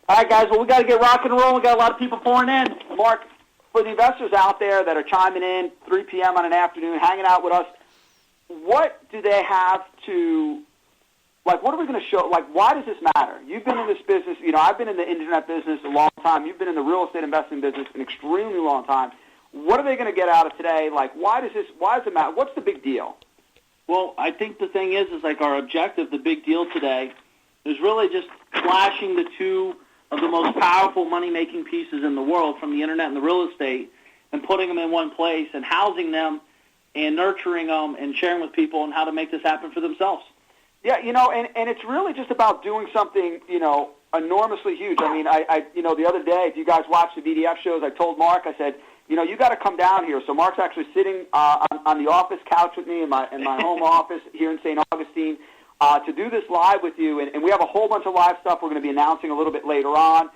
All right, guys, well, we got to get rock and roll. We got a lot of people pouring in. Mark, for the investors out there that are chiming in 3 p.m. on an afternoon, hanging out with us, what do they have to, like, what are we going to show? Like, why does this matter? You've been in this business. You know, I've been in the internet business a long time. You've been in the real estate investing business an extremely long time. What are they going to get out of today? Like, why does it matter? What's the big deal? Well, I think the thing is like our objective, the big deal today, is really just flashing the two of the most powerful money-making pieces in the world from the internet and the real estate and putting them in one place and housing them and nurturing them and sharing with people on how to make this happen for themselves. Yeah, you know, and it's really just about doing something, you know, enormously huge. I mean, I you know, the other day, if you guys watch the VDF shows, I told Mark, I said, you know, you got to come down here. So Mark's actually sitting on the office couch with me in my home office here in St. Augustine to do this live with you. And we have a whole bunch of live stuff we're going to be announcing a little bit later on,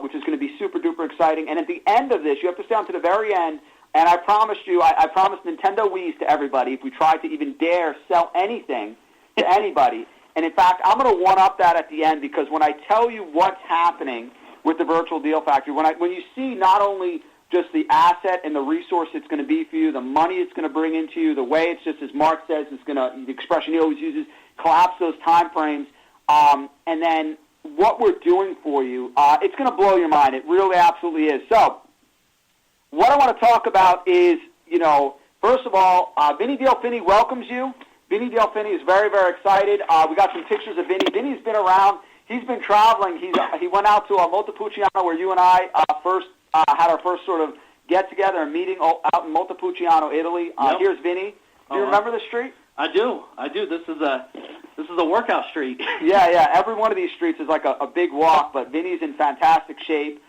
which is going to be super duper exciting. And at the end of this, you have to stay on to the very end. And I promised you, I promised Nintendo Wii's to everybody if we tried to even dare sell anything to anybody. And in fact, I'm going to one-up that at the end, because when I tell you what's happening with the Virtual Deal Factory, when you see not only just the asset and the resource it's going to be for you, the money it's going to bring into you, the way it's just, as Mark says, it's going to, the expression he always uses, collapse those time frames, and then what we're doing for you, it's going to blow your mind. It really absolutely is. So what I want to talk about is, you know, first of all, Vinny Deal Fini welcomes you. Vinny Deal Fini is very, very excited. We got some pictures of Vinny. Vinny's been around. He's been traveling. He went out to Montepulciano, where you and I first had our first sort of get-together and meeting out in Montepulciano, Italy. Yep. Here's Vinny. Do you remember the street? I do. This is a workout street. Yeah. Every one of these streets is like a big walk, but Vinny's in fantastic shape.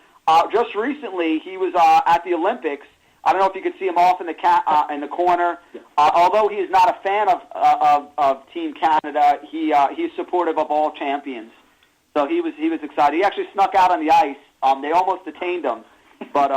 Just recently, he was at the Olympics. I don't know if you could see him off in the corner. Although he is not a fan of Team Canada, he's supportive of all champions. So he was excited. He actually snuck out on the ice. They almost detained him, but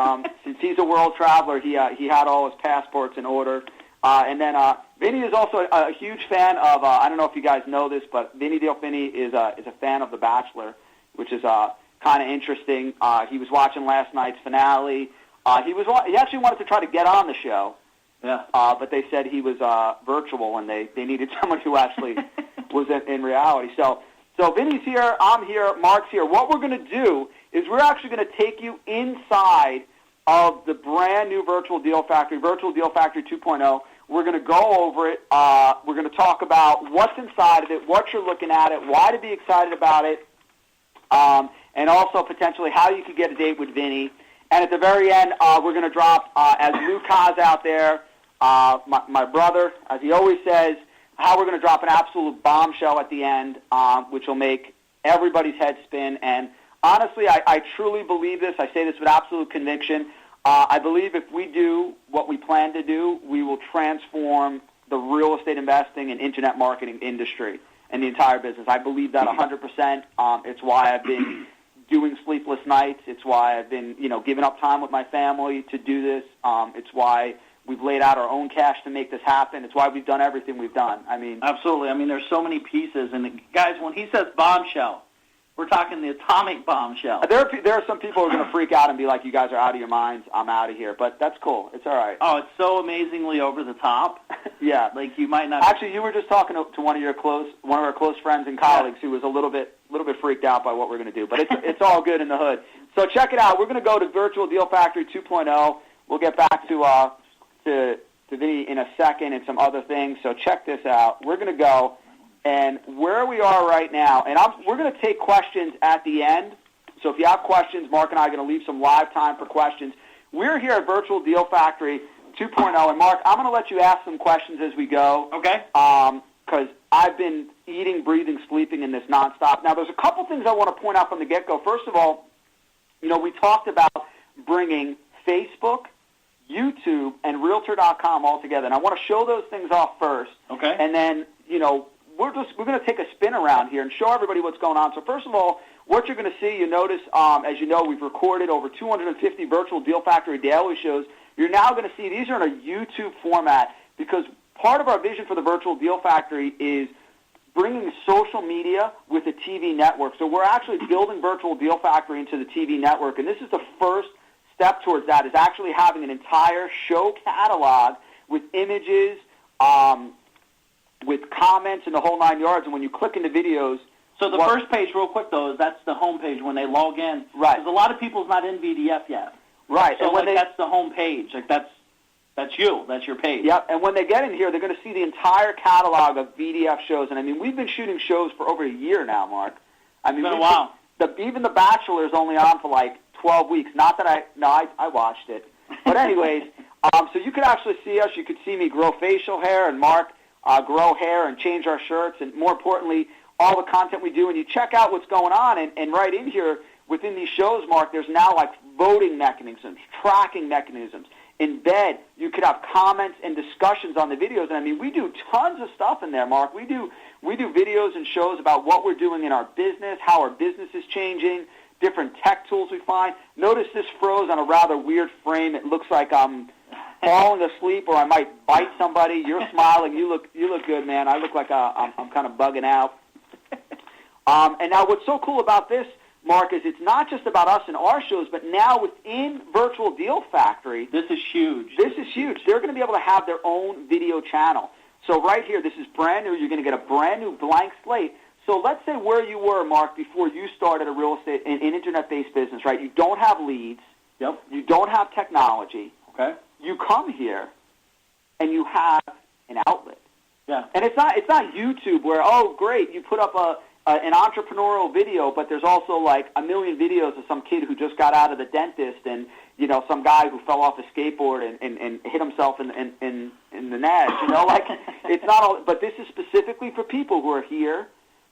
since he's a world traveler, he had all his passports in order. And then Vinny is also a huge fan of. I don't know if you guys know this, but Vinny Deal Fini is a fan of The Bachelor, which is kind of interesting. He was watching last night's finale. He actually wanted to try to get on the show. Yeah. But they said he was virtual, and they needed someone who actually was in reality. So Vinny's here, I'm here, Mark's here. What we're going to do is we're actually going to take you inside of the brand new Virtual Deal Factory 2.0. We're going to go over it. We're going to talk about what's inside of it, what you're looking at it, why to be excited about it, and also potentially how you could get a date with Vinny. And at the very end, we're going to drop, as Lou Kaz out there, my brother, as he always says, how we're going to drop an absolute bombshell at the end, which will make everybody's head spin. And honestly, I truly believe this. I say this with absolute conviction. I believe if we do what we plan to do, we will transform the real estate investing and internet marketing industry and the entire business. I believe that 100%. It's why I've been doing sleepless nights. It's why I've been, giving up time with my family to do this. It's why we've laid out our own cash to make this happen. It's why we've done everything we've done. Absolutely. There's so many pieces. And guys, when he says bombshell, we're talking the atomic bombshell. There are some people who are going to freak out and be like, you guys are out of your minds. I'm out of here. But that's cool. It's all right. Oh, it's so amazingly over the top. Yeah. Like you might not. Actually, you were just talking to one of our close friends and colleagues who was a little bit freaked out by what we're going to do. But it's all good in the hood. So check it out. We're going to go to Virtual Deal Factory 2.0. We'll get back to Vinny in a second and some other things. So check this out. We're going to go. And where we are right now, and we're going to take questions at the end. So if you have questions, Mark and I are going to leave some live time for questions. We're here at Virtual Deal Factory 2.0. And, Mark, I'm going to let you ask some questions as we go. Okay. Because I've been eating, breathing, sleeping in this nonstop. Now, there's a couple things I want to point out from the get-go. First of all, we talked about bringing Facebook, YouTube, and Realtor.com all together. And I want to show those things off first. Okay. And then, we're going to take a spin around here and show everybody what's going on. So first of all, what you're going to see, you notice, as you know, we've recorded over 250 Virtual Deal Factory daily shows. You're now going to see these are in a YouTube format because part of our vision for the Virtual Deal Factory is bringing social media with a TV network. So we're actually building Virtual Deal Factory into the TV network, and this is the first step towards that, is actually having an entire show catalog with images, with comments, and the whole 9 yards. And when you click into videos... So the first page, real quick, though, is that's the home page when they log in. Right. Because a lot of people's not in VDF yet. Right. So, and that's the home page. Like, that's you. That's your page. Yep. And when they get in here, they're going to see the entire catalog of VDF shows. And, I mean, we've been shooting shows for over a year now, Mark. I mean, it's been a while. Even The Bachelor is only on for, like, 12 weeks. Not that I watched it. But anyways, so you could actually see us. You could see me grow facial hair, and Mark grow hair and change our shirts, and more importantly, all the content we do. And you check out what's going on, and right in here within these shows, Mark, there's now like voting mechanisms, tracking mechanisms. In bed, you could have comments and discussions on the videos. And I mean, we do tons of stuff in there, Mark. We do videos and shows about what we're doing in our business, how our business is changing, different tech tools we find. Notice this froze on a rather weird frame. It looks like I'm falling asleep, or I might bite somebody. You're smiling. You look good, man. I look like I'm kind of bugging out. And now what's so cool about this, Mark, is it's not just about us and our shows, but now within Virtual Deal Factory. This is huge. This is huge. They're going to be able to have their own video channel. So right here, this is brand new. You're going to get a brand new blank slate. So let's say where you were, Mark, before you started a real estate and internet-based business, right? You don't have leads. Yep. You don't have technology. Okay. You come here, and you have an outlet. Yeah. And it's not YouTube where, oh, great, you put up an entrepreneurial video, but there's also like a million videos of some kid who just got out of the dentist, and some guy who fell off a skateboard and hit himself in the nads. Like it's not all. But this is specifically for people who are here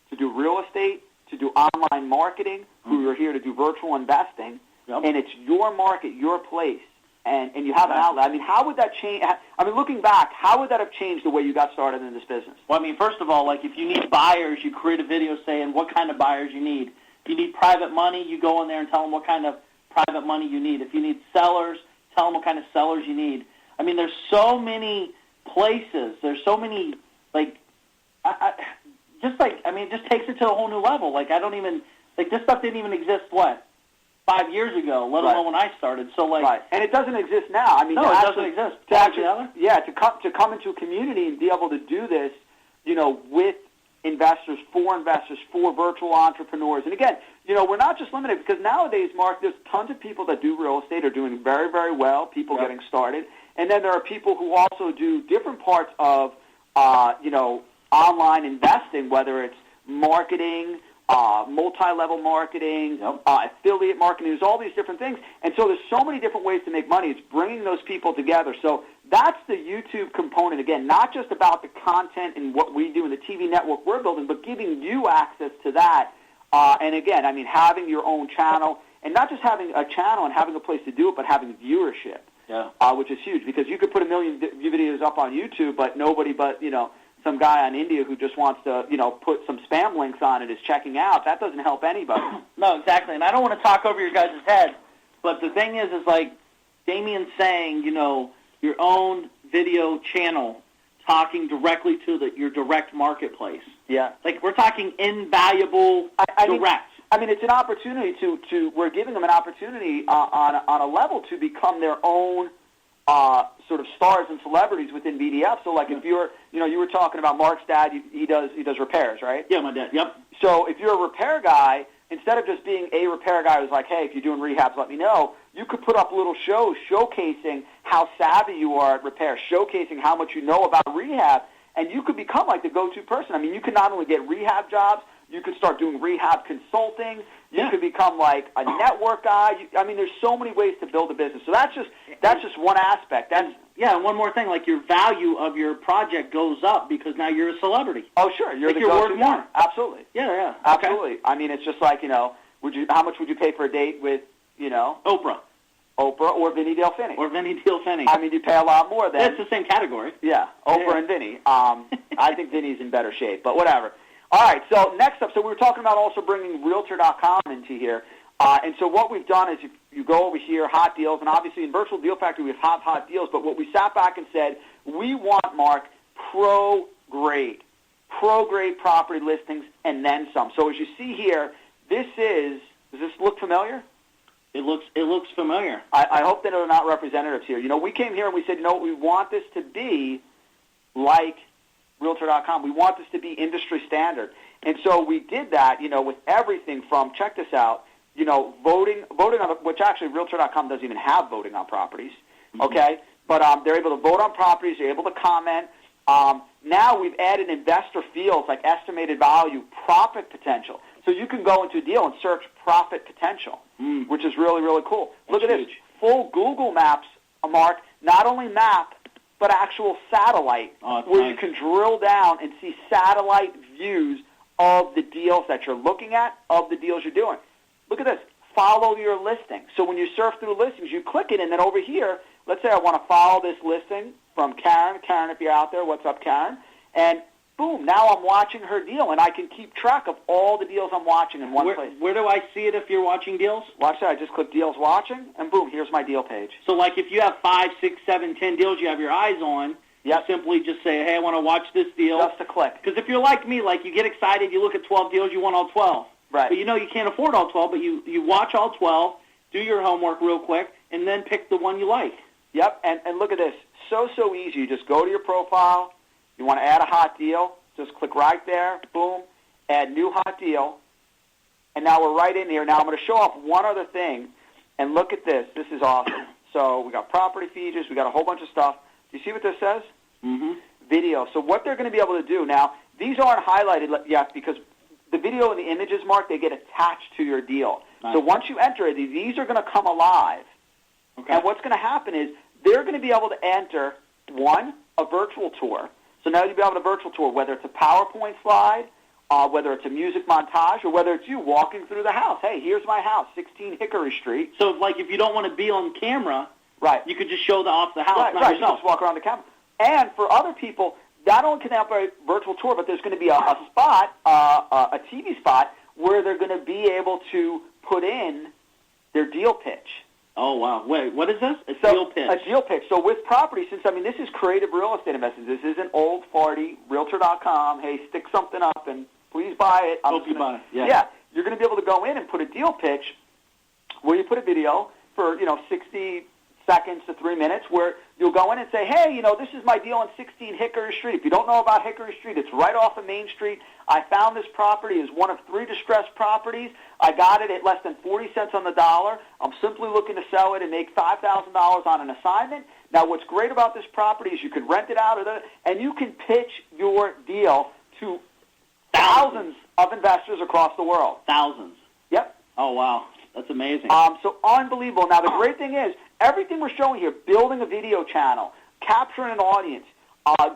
to do real estate, to do online marketing, who are here to do virtual investing, and it's your market, your place. And you have an outlet. I mean, how would that change? I mean, looking back, how would that have changed the way you got started in this business? Well, I mean, first of all, like if you need buyers, you create a video saying what kind of buyers you need. If you need private money, you go in there and tell them what kind of private money you need. If you need sellers, tell them what kind of sellers you need. I mean, there's so many places. There's so many, like, it just takes it to a whole new level. Like, this stuff didn't even exist, 5 years ago, let alone when I started. So, like, right. And it doesn't exist now. I mean, no, it doesn't exist. To come into a community and be able to do this, with investors, for virtual entrepreneurs. And again, we're not just limited, because nowadays, Mark, there's tons of people that do real estate are doing very, very well. People getting started, and then there are people who also do different parts of, online investing, whether it's marketing. Multi-level marketing, affiliate marketing, there's all these different things. And so there's so many different ways to make money. It's bringing those people together. So that's the YouTube component. Again, not just about the content and what we do in the TV network we're building, but giving you access to that. And again, I mean, having your own channel, and not just having a channel and having a place to do it, but having viewership, which is huge, because you could put a million videos up on YouTube, but nobody but, some guy in India who just wants to, put some spam links on it is checking out. That doesn't help anybody. No, exactly. And I don't want to talk over your guys' head, but the thing is like Damien's saying, your own video channel talking directly to your direct marketplace. Yeah. Like, we're talking invaluable direct. I mean, it's an opportunity we're giving them an opportunity on a level to become their own sort of stars and celebrities within VDF. So, like, if you're, you were talking about Mark's dad, he does repairs, right? Yeah, my dad. Yep. So, if you're a repair guy, instead of just being a repair guy who's like, hey, if you're doing rehabs, let me know. You could put up little shows showcasing how savvy you are at repair, showcasing how much you know about rehab, and you could become like the go-to person. I mean, you could not only get rehab jobs, you could start doing rehab consulting. You could become like a network guy. There's so many ways to build a business. So that's just one aspect. And one more thing, like your value of your project goes up because now you're a celebrity. Oh, sure, you're worth more. Absolutely. Yeah, absolutely. Okay. I mean, it's just like how much would you pay for a date with Oprah or Vinny Deal Fini? I mean, you pay a lot more than. It's the same category. Yeah, Oprah and Vinny. I think Vinny's in better shape, but whatever. All right, so next up, so we were talking about also bringing Realtor.com into here. And so what we've done is you go over here, hot deals, and obviously in Virtual Deal Factory we have hot deals, but what we sat back and said, we want, Mark, pro-grade pro-grade property listings, and then some. So as you see here, does this look familiar? It looks familiar. I hope that they're not representatives here. We came here and we said, we want this to be like Realtor.com. We want this to be industry standard. And so we did that, with everything from, check this out, voting on, which actually Realtor.com doesn't even have voting on properties, okay? But they're able to vote on properties. They're able to comment. Now we've added investor fields like estimated value, profit potential. So you can go into a deal and search profit potential, which is really, really cool. Look at this. Full Google Maps, Mark, not only map, but actual satellite, where you can drill down and see satellite views of the deals that you're looking at, of the deals you're doing. Look at this. Follow your listing. So when you surf through listings, you click it, and then over here, let's say I want to follow this listing from Karen. Karen, if you're out there, what's up, Karen? And boom, now I'm watching her deal, and I can keep track of all the deals I'm watching in one place. Where do I see it if you're watching deals? Watch that. I just click Deals Watching, and boom, here's my deal page. So like if you have 5, 6, 7, 10 deals you have your eyes on, you simply just say, hey, I want to watch this deal. Just a click. Because if you're like me, like you get excited, you look at 12 deals, you want all 12. Right. But you can't afford all 12, but you watch all 12, do your homework real quick, and then pick the one you like. Yep, and look at this. So easy. You just go to your profile. You want to add a hot deal. Just click right there. Boom. Add new hot deal. And now we're right in here. Now I'm going to show off one other thing. And look at this. This is awesome. So we got property features. We got a whole bunch of stuff. Do you see what this says? Mm-hmm. Video. So what they're going to be able to do now, these aren't highlighted yet because the video and the images, Mark, they get attached to your deal. Nice. So once you enter it, these are going to come alive. Okay. And what's going to happen is they're going to be able to enter, one, a virtual tour. So now you'll be able to virtual tour, whether it's a PowerPoint slide, whether it's a music montage, or whether it's you walking through the house. Hey, here's my house, 16 Hickory Street. So like if you don't want to be on camera, right, you could just show off the house, not yourself. yourself. You just walk around the camera. And for other people, not only can they have a virtual tour, but there's going to be a spot, a TV spot, where they're going to be able to put in their deal pitch. Oh, wow. Wait, what is this? Deal pitch. A deal pitch. So with property, this is creative real estate investing. This isn't old farty, Realtor.com, hey, stick something up and please buy it. Hope you buy it. Yeah. You're going to be able to go in and put a deal pitch where you put a video for, 60 seconds to 3 minutes where you'll go in and say, hey, this is my deal on 16 Hickory Street. If you don't know about Hickory Street, it's right off of Main Street. I found this property as one of 3 distressed properties. I got it at less than 40 cents on the dollar. I'm simply looking to sell it and make $5,000 on an assignment. Now, what's great about this property is you can rent it out and you can pitch your deal to thousands of investors across the world. Thousands. Yep. Oh, wow. That's amazing. So unbelievable. Now, the great thing is, everything we're showing here, building a video channel, capturing an audience,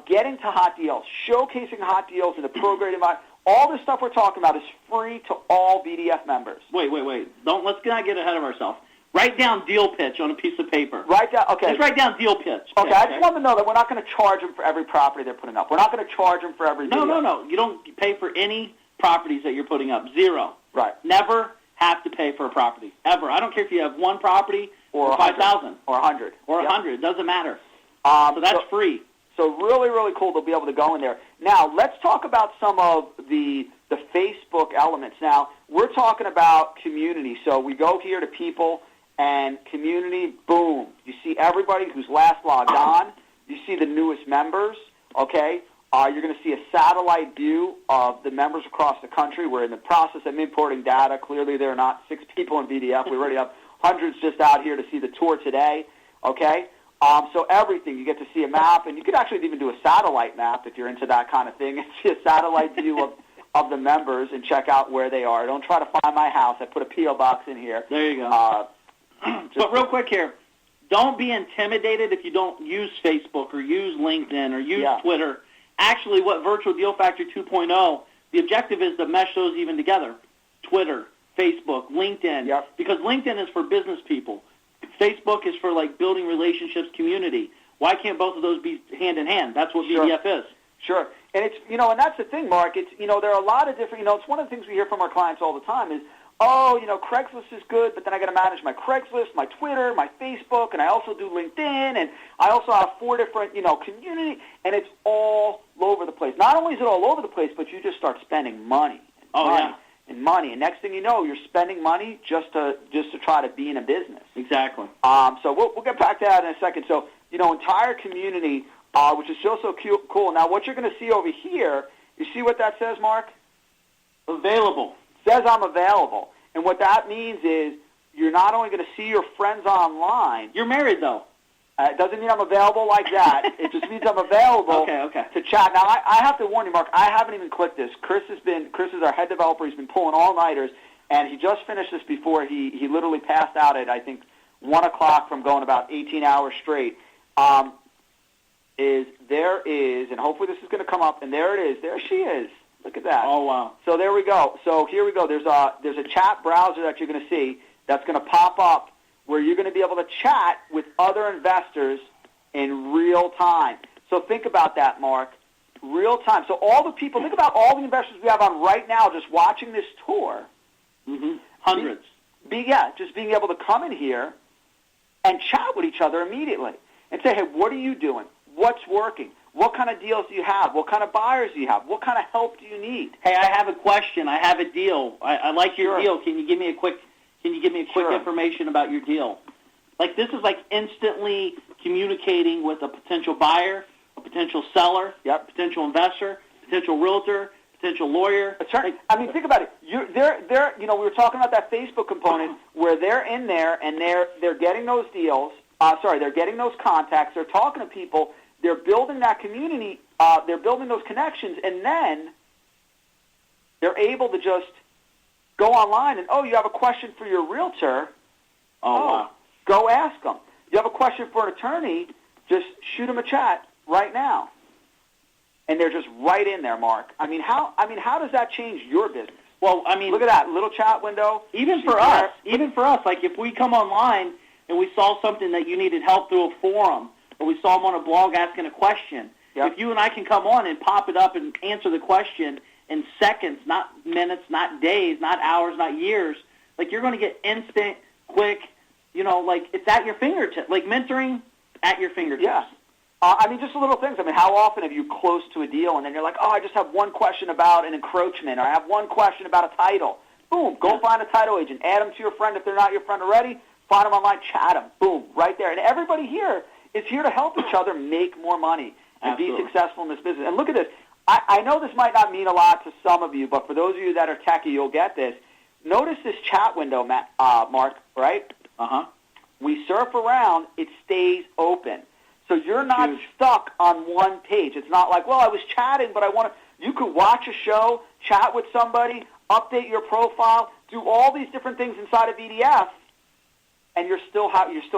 getting to hot deals, showcasing hot deals in a pro-grade environment, all this stuff we're talking about is free to all BDF members. Wait. Let's not get ahead of ourselves. Write down deal pitch on a piece of paper. Okay. Just write down deal pitch. Okay, I just want to know that we're not going to charge them for every property they're putting up. We're not going to charge them for every video. No. You don't pay for any properties that you're putting up. Zero. Right. Never have to pay for a property. Ever. I don't care if you have one property or 5,000. Or 100. Or 100. It doesn't matter. So that's free. So really, really cool to be able to go in there. Now, let's talk about some of the Facebook elements. Now, we're talking about community. So we go here to people and community, boom. You see everybody who's last logged on. You see the newest members, okay? You're going to see a satellite view of the members across the country. We're in the process of importing data. Clearly, there are not 6 people in BDF. We already have hundreds just out here to see the tour today, okay? So everything, you get to see a map, and you could actually even do a satellite map if you're into that kind of thing, and see a satellite view of the members and check out where they are. Don't try to find my house. I put a P.O. box in here. There you go. But real quick here, don't be intimidated if you don't use Facebook or use LinkedIn or use Twitter. Actually, what Virtual Deal Factory 2.0, the objective is to mesh those even together. Twitter, Facebook, LinkedIn, because LinkedIn is for business people. Facebook is for like building relationships, community. Why can't both of those be hand in hand? That's what BDF is. Sure. And it's, and that's the thing, Mark. It's, there are a lot of different, it's one of the things we hear from our clients all the time is oh, Craigslist is good, but then I got to manage my Craigslist, my Twitter, my Facebook, and I also do LinkedIn, and I also have 4 different, community, and it's all over the place. Not only is it all over the place, but you just start spending money. And money, and next thing you know, you're spending money just to try to be in a business. Exactly. So we'll get back to that in a second. So, entire community, which is so cool. Now, what you're going to see over here, you see what that says, Mark? Available. It says I'm available. And what that means is you're not only going to see your friends online. You're married, though. It doesn't mean I'm available like that. It just means I'm available to chat. Now, I have to warn you, Mark, I haven't even clicked this. Chris is our head developer. He's been pulling all-nighters, and he just finished this before he literally passed out at, I think, 1 o'clock from going about 18 hours straight. And hopefully this is going to come up, and there it is. There she is. Look at that. Oh, wow. So there we go. So here we go. There's a chat browser that you're going to see that's going to pop up where you're going to be able to chat with other investors in real time. So think about that, Mark. Real time. So all the people, think about all the investors we have on right now just watching this tour. Mm-hmm. Hundreds. Just being able to come in here and chat with each other immediately and say, hey, what are you doing? What's working? What kind of deals do you have? What kind of buyers do you have? What kind of help do you need? Hey, I have a question. I have a deal. I like your deal. Can you give me a quick information about your deal? Like, this is like instantly communicating with a potential buyer, a potential seller, potential investor, potential realtor, potential lawyer. Attorney. I mean, think about it. We were talking about that Facebook component where they're in there and they're getting those deals. They're getting those contacts. They're talking to people. They're building that community. They're building those connections, and then they're able to just go online and, you have a question for your realtor. Wow. Go ask them. You have a question for an attorney, just shoot them a chat right now. And they're just right in there, Mark. I mean, how does that change your business? Well, I mean, look at that little chat window. Even for us, like if we come online and we saw something that you needed help through a forum, or we saw them on a blog asking a question, if you and I can come on and pop it up and answer the question in seconds, not minutes, not days, not hours, not years, like you're going to get instant, quick, like it's at your fingertips, like mentoring at your fingertips. Yeah. Just little things. How often have you close to a deal and then you're like, I just have one question about an encroachment, or I have one question about a title. Boom, go find a title agent. Add them to your friend if they're not your friend already. Find them online, chat them. Boom, right there. And everybody here is here to help each other make more money and be successful in this business. And look at this. I know this might not mean a lot to some of you, but for those of you that are techie, you'll get this. Notice this chat window, Mark, right? Uh-huh. We surf around, it stays open. So you're not stuck on one page. It's not like, I was chatting, but you could watch a show, chat with somebody, update your profile, do all these different things inside of VDF, and you're still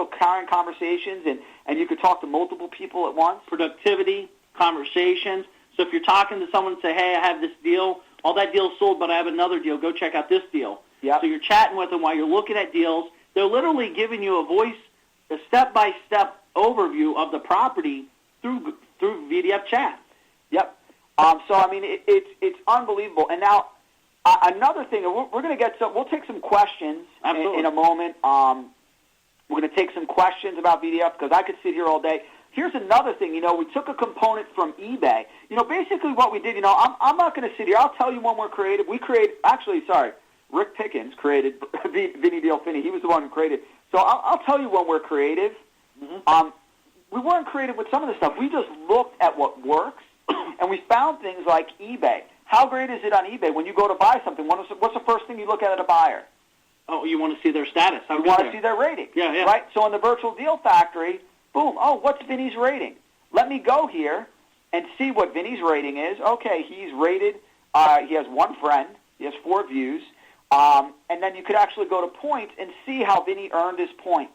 carrying conversations, and you could talk to multiple people at once. Productivity, conversations. So if you're talking to someone and say, hey, I have this deal, all that deal's sold, but I have another deal, go check out this deal. Yep. So you're chatting with them while you're looking at deals. They're literally giving you a step-by-step overview of the property through VDF chat. Yep. It's unbelievable. And now another thing, we're going to we'll take some questions in a moment. We're going to take some questions about VDF because I could sit here all day. Here's another thing. We took a component from eBay. Basically what we did. I'm not going to sit here. I'll tell you when we're creative. Rick Pickens created Vinny Deal Fini. He was the one who created. So I'll tell you when we're creative. Mm-hmm. We weren't creative with some of the stuff. We just looked at what works, and we found things like eBay. How great is it on eBay when you go to buy something? What's the first thing you look at a buyer? Oh, you want to see their status. You want to see their rating. Yeah. Right? So in the Virtual Deal Factory, boom, what's Vinny's rating? Let me go here and see what Vinny's rating is. Okay, he's rated, he has one friend, he has 4 views, and then you could actually go to points and see how Vinny earned his points.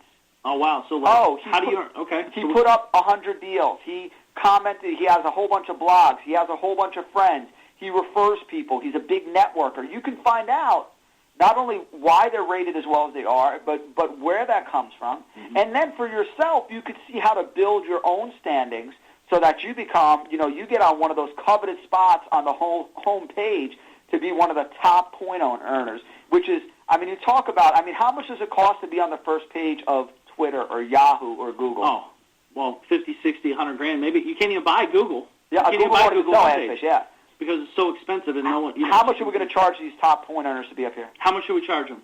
Oh, wow. So how do you earn? Okay. He put up 100 deals. He commented. He has a whole bunch of blogs. He has a whole bunch of friends. He refers people. He's a big networker. You can find out not only why they're rated as well as they are, but where that comes from. Mm-hmm. And then for yourself, you could see how to build your own standings so that you become, you get on one of those coveted spots on the home page to be one of the top point earners, which is, I mean, you talk about, I mean, how much does it cost to be on the first page of Twitter or Yahoo or Google? Oh, well, 50, 60, 100 grand. Maybe you can't even buy Google. Yeah, you can't Google even buy won't even Google sell homepage AdFish, yeah. because it's so expensive and no one. How much are we going to charge these top point earners to be up here? How much should we charge them?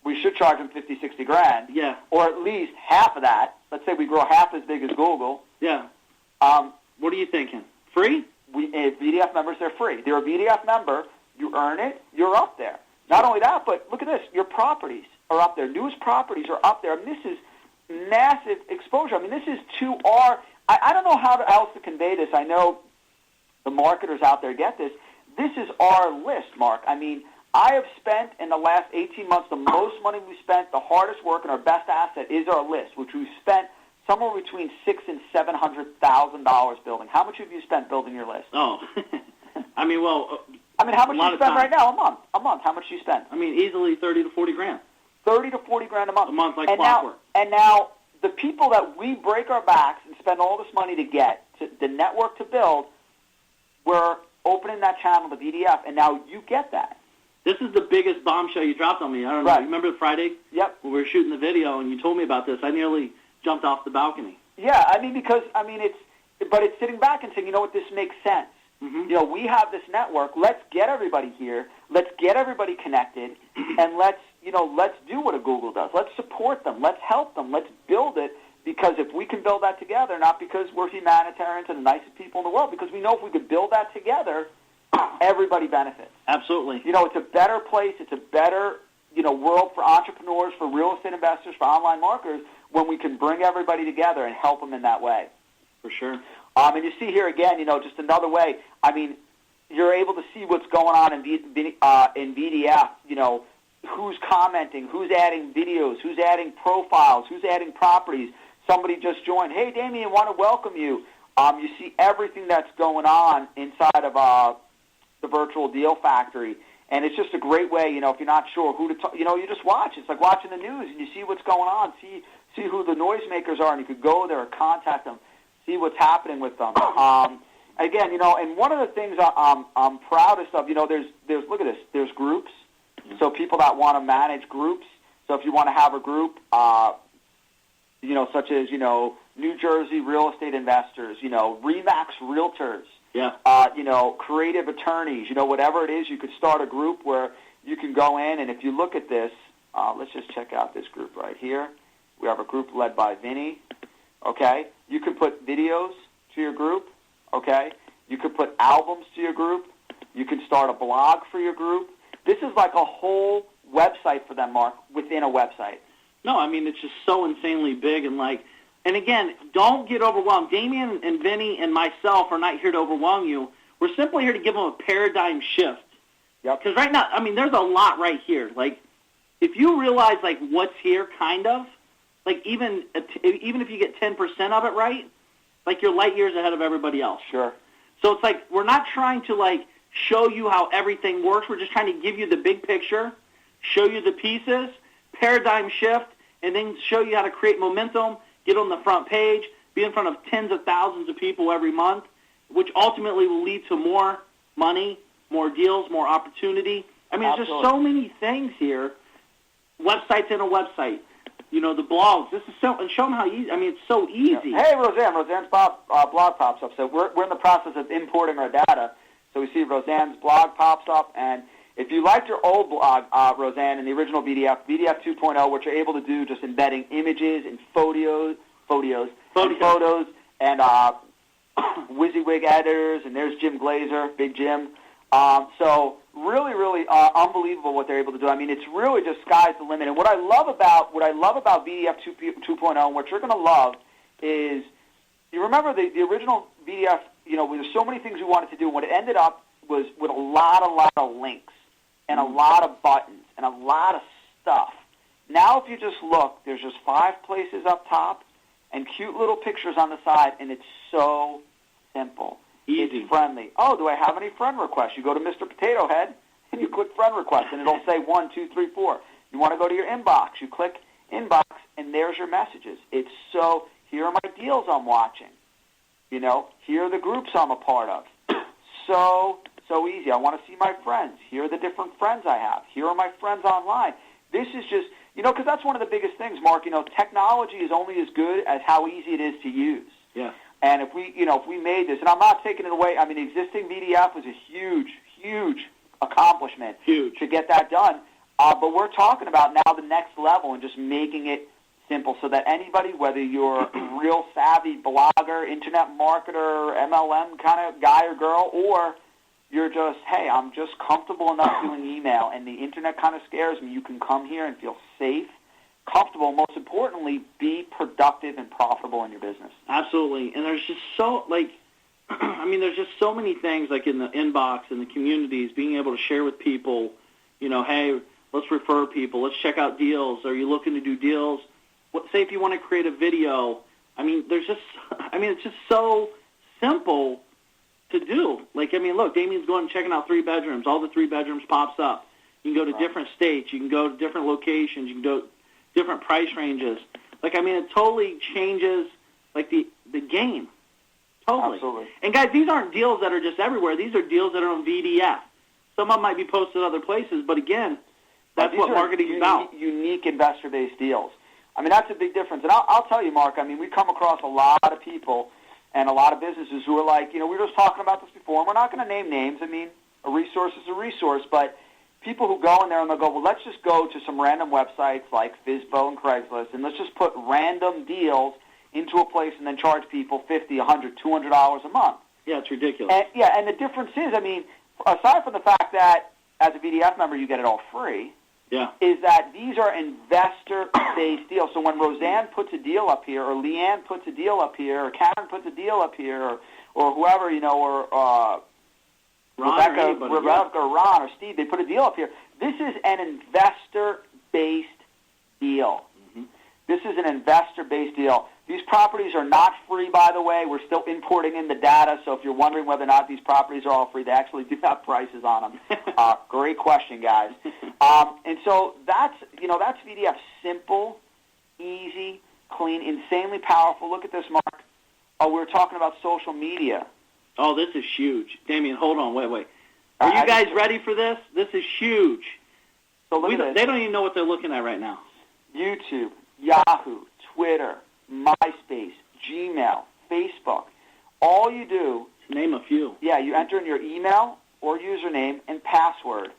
We should charge them 50, 60 grand. Yeah. Or at least half of that. Let's say we grow half as big as Google. Yeah. What are you thinking? Free? VDF members, they're free. They're a VDF member. You earn it. You're up there. Not only that, but look at this. Your properties are up there. News properties are up there. I mean, this is massive exposure. I mean, this is to our – I don't know how else to convey this. I know the marketers out there get this. This is our list, Mark. I mean, I have spent in the last 18 months the most money we've spent, the hardest work, and our best asset is our list, which we've spent somewhere between $600,000 and $700,000 building. How much have you spent building your list? Oh, I mean, well, how much do you spend right now? A month. How much do you spend? I mean, easily 30 to 40 grand. 30 to 40 grand a month. A month, like clockwork. And now the people that we break our backs and spend all this money to get, the network to build, we're opening that channel to VDF, and now you get that. This is the biggest bombshell you dropped on me. I don't know. Right. You remember Friday? Yep. When we were shooting the video and you told me about this, I nearly jumped off the balcony. Yeah, I mean, because, I mean, it's sitting back and saying, you know what, this makes sense. Mm-hmm. You know, we have this network. Let's get everybody here. Let's get everybody connected, and let's do what a Google does. Let's support them. Let's help them. Let's build it, because if we can build that together, not because we're humanitarians and the nicest people in the world, because we know if we could build that together, everybody benefits. Absolutely. You know, it's a better place. It's a better, world for entrepreneurs, for real estate investors, for online marketers, when we can bring everybody together and help them in that way. For sure. And you see here again, just another way. I mean, you're able to see what's going on in VDF. Who's commenting, who's adding videos, who's adding profiles, who's adding properties. Somebody just joined. Hey, Damien, want to welcome you. You see everything that's going on inside of the virtual deal factory. And it's just a great way, if you're not sure who to talk, you just watch. It's like watching the news, and you see what's going on, see who the noisemakers are, and you could go there or contact them, see what's happening with them. Again, and one of the things I'm proudest of, there's look at this, there's groups. So people that want to manage groups. So if you want to have a group, such as, New Jersey real estate investors, RE/MAX realtors, creative attorneys, whatever it is, you could start a group where you can go in, and if you look at this, let's just check out this group right here. We have a group led by Vinny, okay? You can put videos to your group, okay? You could put albums to your group. You can start a blog for your group. This is like a whole website for them, Mark, within a website. No, I mean, it's just so insanely big, and again, don't get overwhelmed. Damien and Vinny and myself are not here to overwhelm you. We're simply here to give them a paradigm shift. Yep. Because right now, I mean, there's a lot right here. Like, if you realize, what's here, kind of, even if you get 10% of it right, you're light years ahead of everybody else. Sure. So it's we're not trying to, show you how everything works. We're just trying to give you the big picture, show you the pieces, paradigm shift, and then show you how to create momentum, get on the front page, be in front of tens of thousands of people every month, which ultimately will lead to more money, more deals, more opportunity. I mean, There's just so many things here. Websites in a website. The blogs. This is and show them how easy. I mean, it's so easy. Yeah. Hey, Roseanne's blog pops up. So we're in the process of importing our data. So we see Roseanne's blog pops up, and if you liked your old blog, Roseanne, in the original VDF 2.0, what you're able to do, just embedding images and photos, and WYSIWYG editors, and there's Jim Glazer, Big Jim. So really, really unbelievable what they're able to do. I mean, it's really just sky's the limit. And what I love about VDF 2.0, and what you're going to love is, you remember the original VDF. There's so many things we wanted to do. What it ended up was with a lot of links and a lot of buttons and a lot of stuff. Now, if you just look, there's just 5 places up top and cute little pictures on the side, and it's so simple. Easy. It's friendly. Oh, do I have any friend requests? You go to Mr. Potato Head, and you click friend request, and it'll say 1, 2, 3, 4. You want to go to your inbox. You click inbox, and there's your messages. It's so, here are my deals I'm watching. Here are the groups I'm a part of. So easy. I want to see my friends. Here are the different friends I have. Here are my friends online. This is just, because that's one of the biggest things, Mark. Technology is only as good as how easy it is to use. Yeah. And if we made this, and I'm not taking it away. I mean, existing VDF was a huge accomplishment to get that done. But we're talking about now the next level and just making it simple so that anybody, whether you're a real savvy blogger, internet marketer, MLM kind of guy or girl, or you're just, hey, I'm just comfortable enough doing email and the internet kind of scares me, you can come here and feel safe, comfortable, and most importantly, be productive and profitable in your business. Absolutely. And there's just there's just so many things like in the inbox and the communities, being able to share with people, hey, let's refer people, let's check out deals. Are you looking to do deals? Say if you want to create a video, it's just so simple to do. Look, Damien's going and checking out 3 bedrooms. All the 3 bedrooms pops up. You can go to different states. You can go to different locations. You can go different price ranges. It totally changes, the game. Totally. Absolutely. And, guys, these aren't deals that are just everywhere. These are deals that are on VDF. Some of them might be posted other places, but, again, that's what marketing is about. Unique investor-based deals. That's a big difference. And I'll tell you, Mark, we come across a lot of people and a lot of businesses who are like, we were just talking about this before, and we're not going to name names. A resource is a resource, but people who go in there and they'll go, well, let's just go to some random websites like Fizbo and Craigslist, and let's just put random deals into a place and then charge people $50, $100, $200 a month. Yeah, it's ridiculous. And the difference is, aside from the fact that as a VDF member you get it all free, is that these are investor-based deals. So when Roseanne puts a deal up here, or Leanne puts a deal up here, or Karen puts a deal up here, or whoever, or Rebecca or Ron or Steve, they put a deal up here. This is an investor-based deal. Mm-hmm. This is an investor-based deal. These properties are not free, by the way. We're still importing in the data, so if you're wondering whether or not these properties are all free, they actually do have prices on them. Great question, guys. And so that's VDF. Simple, easy, clean, insanely powerful. Look at this, Mark. We were talking about social media. Oh, this is huge. Damien, hold on. Wait. Are you guys ready for this? This is huge. So look at this. They don't even know what they're looking at right now. YouTube, Yahoo, Twitter, MySpace, Gmail, Facebook. All you do... Name a few. Yeah, you enter in your email or username and password.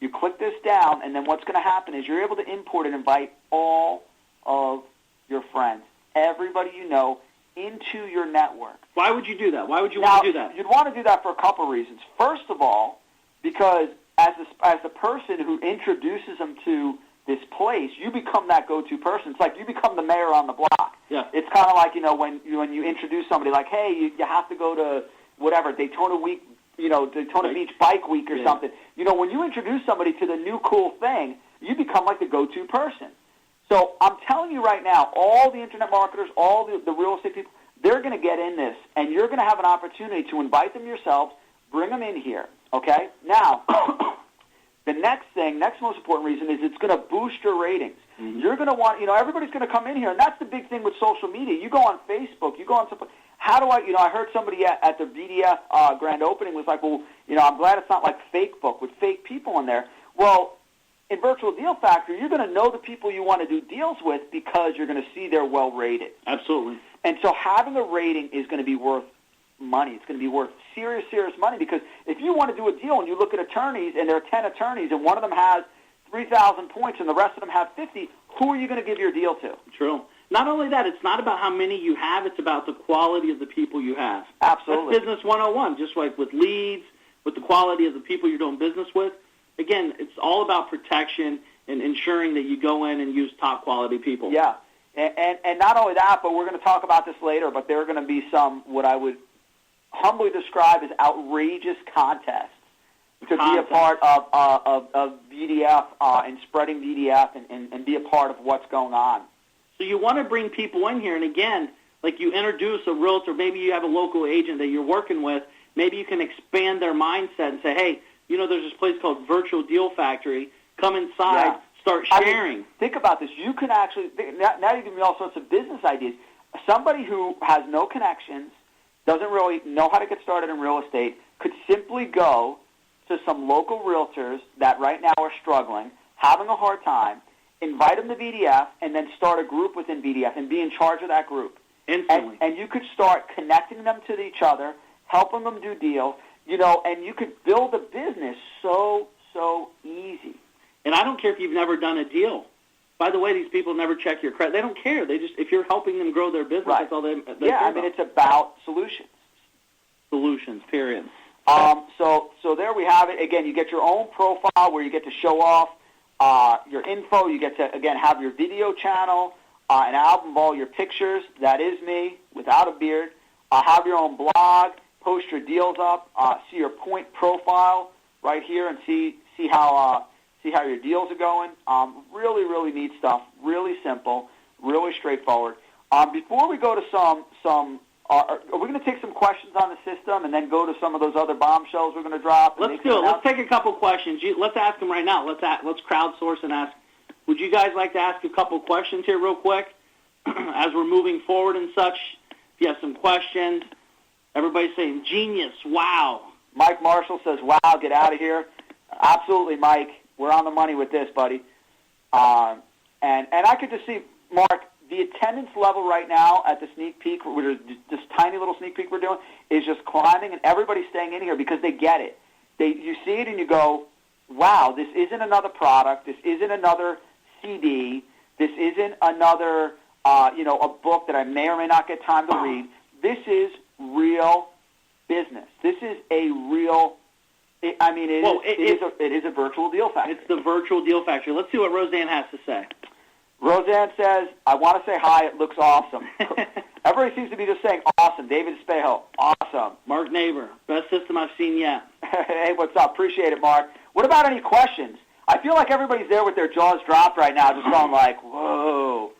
You click this down, and then what's going to happen is you're able to import and invite all of your friends, everybody you know, into your network. Why would you do that? Why would you want to do that? You'd want to do that for a couple reasons. First of all, because as the person who introduces them to this place, you become that go-to person. It's like you become the mayor on the block. Yeah. It's kind of like, when you introduce somebody, like, hey, you have to go to whatever, Daytona Week, Daytona Beach Bike Week or something. When you introduce somebody to the new cool thing, you become like the go-to person. So I'm telling you right now, all the internet marketers, all the real estate people, they're going to get in this, and you're going to have an opportunity to invite them yourselves, bring them in here, okay? Now, the next most important reason is it's going to boost your ratings. Mm-hmm. You're going to want, everybody's going to come in here, and that's the big thing with social media. You go on Facebook, you go on something. How do I heard somebody at the VDF grand opening was like, well, I'm glad it's not like Facebook with fake people in there. Well, in Virtual Deal Factory, you're going to know the people you want to do deals with because you're going to see they're well rated. Absolutely. And so having a rating is going to be worth money. It's going to be worth serious money, because if you want to do a deal and you look at attorneys and there are 10 attorneys and one of them has 3,000 points and the rest of them have 50, who are you going to give your deal to? True. Not only that, it's not about how many you have, it's about the quality of the people you have. Absolutely. That's business 101, just like with leads, with the quality of the people you're doing business with. Again, it's all about protection and ensuring that you go in and use top quality people. Yeah. And not only that, but we're going to talk about this later, but there are going to be some, what I would humbly describe as outrageous contests to be a part of VDF and spreading VDF and be a part of what's going on. So you want to bring people in here, and again, like you introduce a realtor, maybe you have a local agent that you're working with, maybe you can expand their mindset and say, hey, there's this place called Virtual Deal Factory. Come inside, start sharing. Think about this. You can actually, now you give me all sorts of business ideas. Somebody who has no connections, doesn't really know how to get started in real estate, could simply go to some local realtors that right now are struggling, having a hard time, invite them to VDF, and then start a group within VDF and be in charge of that group. Instantly. And you could start connecting them to each other, helping them do deals, and you could build a business so easy. And I don't care if you've never done a deal. By the way, these people never check your credit. They don't care. They just, if you're helping them grow their business, Right. that's all they Yeah, care I mean, it's about solutions. Solutions, period. So there we have it. Again, you get your own profile where you get to show off your info. You get to, again, have your video channel, an album of all your pictures. That is me, without a beard. Have your own blog, post your deals up, see your point profile right here, and see how your deals are going. Really neat stuff. Really simple. Really straightforward. Before we go to some are we going to take some questions on the system and then go to some of those other bombshells we're going to drop? Let's do it. Let's take a couple questions. Let's ask them right now. Let's crowdsource and ask. Would you guys like to ask a couple questions here real quick as we're moving forward and such? If you have some questions. Everybody's saying, genius, wow. Mike Marshall says, wow, get out of here. Absolutely, Mike. We're on the money with this, buddy. And I could just see, Mark, the attendance level right now at the sneak peek, which is this tiny little sneak peek we're doing, is just climbing, and everybody's staying in here because they get it. You see it and you go, wow, this isn't another product. This isn't another CD. This isn't another, a book that I may or may not get time to read. This is real business. This is a real. It is a virtual deal factory. It's the virtual deal factory. Let's see what Roseanne has to say. Roseanne says, I want to say hi. It looks awesome. Everybody seems to be just saying awesome. David Spejo, awesome. Mark Neighbor, best system I've seen yet. Hey, what's up? Appreciate it, Mark. What about any questions? I feel like everybody's there with their jaws dropped right now, just going like, whoa.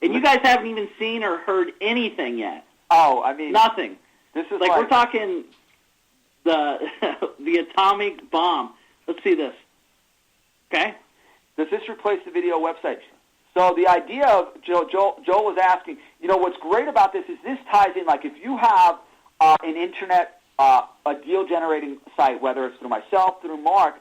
And you guys haven't even seen or heard anything yet. Oh, I mean. Nothing. This is like we're talking the atomic bomb. Let's see this. Okay? Does this replace the video website? So the idea of, Joel was asking, what's great about this is this ties in, like if you have an internet, a deal-generating site, whether it's through myself, through Mark,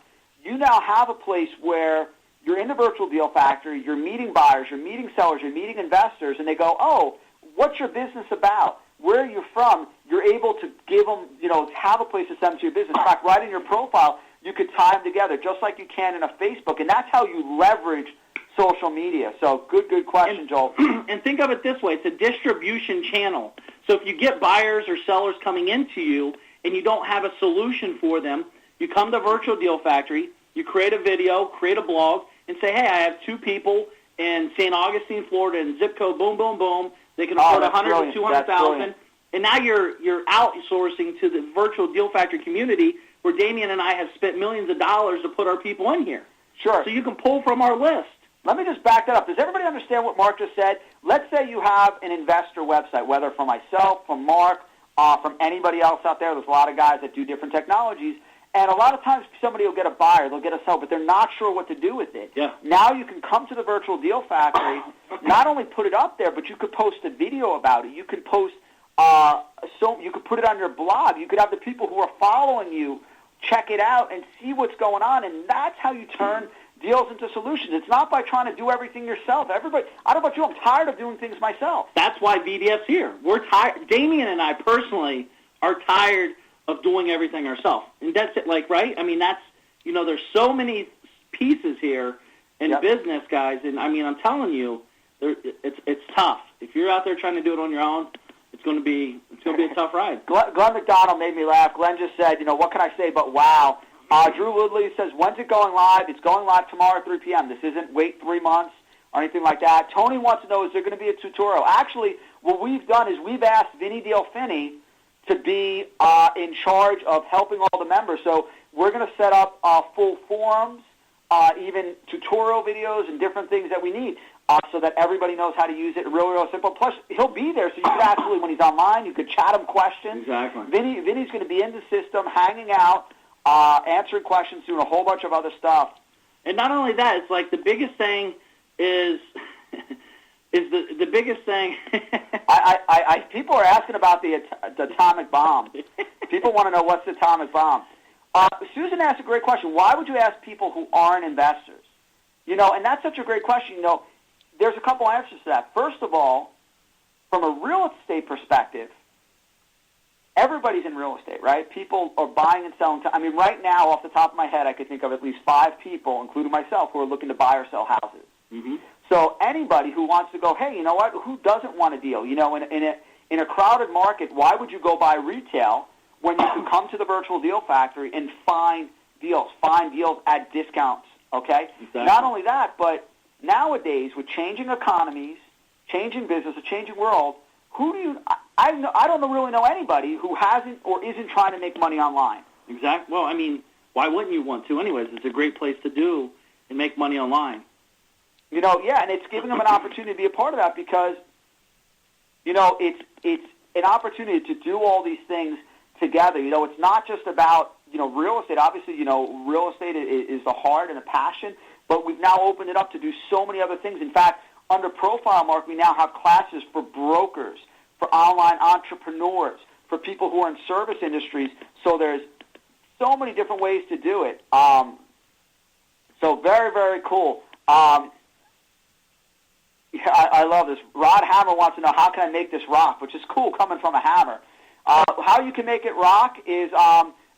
you now have a place where you're in the virtual deal factory, you're meeting buyers, you're meeting sellers, you're meeting investors, and they go, oh, what's your business about? Where are you from? You're able to give them, have a place to send them to your business. In fact, right in your profile, you could tie them together just like you can in a Facebook, and that's how you leverage social media. So good question, Joel. And think of it this way. It's a distribution channel. So if you get buyers or sellers coming into you and you don't have a solution for them, you come to Virtual Deal Factory, you create a video, create a blog, and say, hey, I have two people in St. Augustine, Florida, and zip code, boom, boom, boom. They can afford $100,000 to $200,000. And now you're outsourcing to the Virtual Deal Factory community where Damien and I have spent millions of dollars to put our people in here. Sure. So you can pull from our list. Let me just back that up. Does everybody understand what Mark just said? Let's say you have an investor website, whether from myself, from Mark, from anybody else out there. There's a lot of guys that do different technologies. And a lot of times somebody will get a buyer, they'll get a seller, but they're not sure what to do with it. Yeah. Now you can come to the Virtual Deal Factory, not only put it up there, but you could post a video about it. You could post, you could put it on your blog. You could have the people who are following you check it out and see what's going on, and that's how you turn deals into solutions. It's not by trying to do everything yourself. Everybody, I don't know about you, I'm tired of doing things myself. That's why VDF's here. We're tired. Damien and I personally are tired of doing everything ourselves. And that's it, right? I mean, that's, there's so many pieces here in business, guys, and I mean, I'm telling you, it's tough. If you're out there trying to do it on your own, it's going to be a tough ride. Glenn McDonald made me laugh. Glenn just said, what can I say but wow. Drew Woodley says, when's it going live? It's going live tomorrow at 3 p.m. This isn't wait 3 months or anything like that. Tony wants to know, is there going to be a tutorial? Actually, what we've done is we've asked Vinny Deal Fini to be in charge of helping all the members. So we're going to set up full forums, even tutorial videos and different things that we need so that everybody knows how to use it. Real simple. Plus, he'll be there, so you can actually, when he's online, you could chat him questions. Exactly. Vinny's going to be in the system, hanging out, answering questions, doing a whole bunch of other stuff. And not only that, it's like the biggest thing is the biggest thing. People are asking about the atomic bomb. People want to know what's the atomic bomb. Susan asked a great question. Why would you ask people who aren't investors? And that's such a great question. There's a couple answers to that. First of all, from a real estate perspective, everybody's in real estate, right? People are buying and selling. I mean, right now, off the top of my head, I could think of at least 5 people, including myself, who are looking to buy or sell houses. Mm-hmm. So anybody who wants to go, hey, you know what? Who doesn't want a deal? In a crowded market, why would you go buy retail when you can come to the Virtual Deal Factory and find deals at discounts? Okay. Exactly. Not only that, but nowadays with changing economies, changing business, a changing world, I don't really know anybody who hasn't or isn't trying to make money online. Exactly. Well, I mean, why wouldn't you want to? Anyways, it's a great place to do and make money online. And it's giving them an opportunity to be a part of that because, it's an opportunity to do all these things together. It's not just about, real estate. Obviously, real estate is the heart and the passion, but we've now opened it up to do so many other things. In fact, under Profile Mark, we now have classes for brokers, for online entrepreneurs, for people who are in service industries. So there's so many different ways to do it. So very, very cool. I love this. Rod Hammer wants to know, how can I make this rock, which is cool coming from a hammer. How you can make it rock is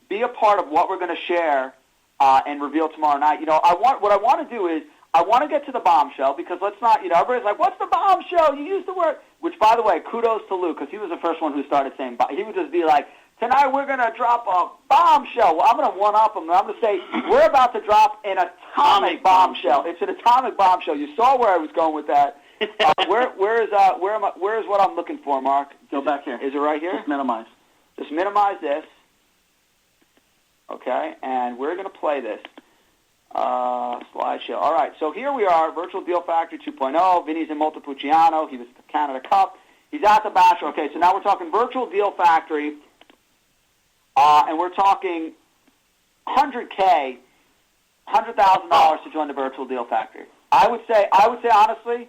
be a part of what we're going to share and reveal tomorrow night. What I want to do is I want to get to the bombshell because let's not, everybody's like, what's the bombshell? You used the word, which, by the way, kudos to Lou because he was the first one who started saying, he would just be like, tonight we're going to drop a bombshell. Well, I'm going to one-up him. I'm going to say we're about to drop an atomic bombshell. It's an atomic bombshell. You saw where I was going with that. Where's what I'm looking for, Mark? Go back here. Is it right here? Just minimize. Just minimize this. Okay, and we're going to play this slideshow. All right, so here we are, Virtual Deal Factory 2.0. Vinny's in Montepulciano. He was at the Canada Cup. He's at the Bachelor. Okay, so now we're talking Virtual Deal Factory, and we're talking $100,000 to join the Virtual Deal Factory. I would say honestly,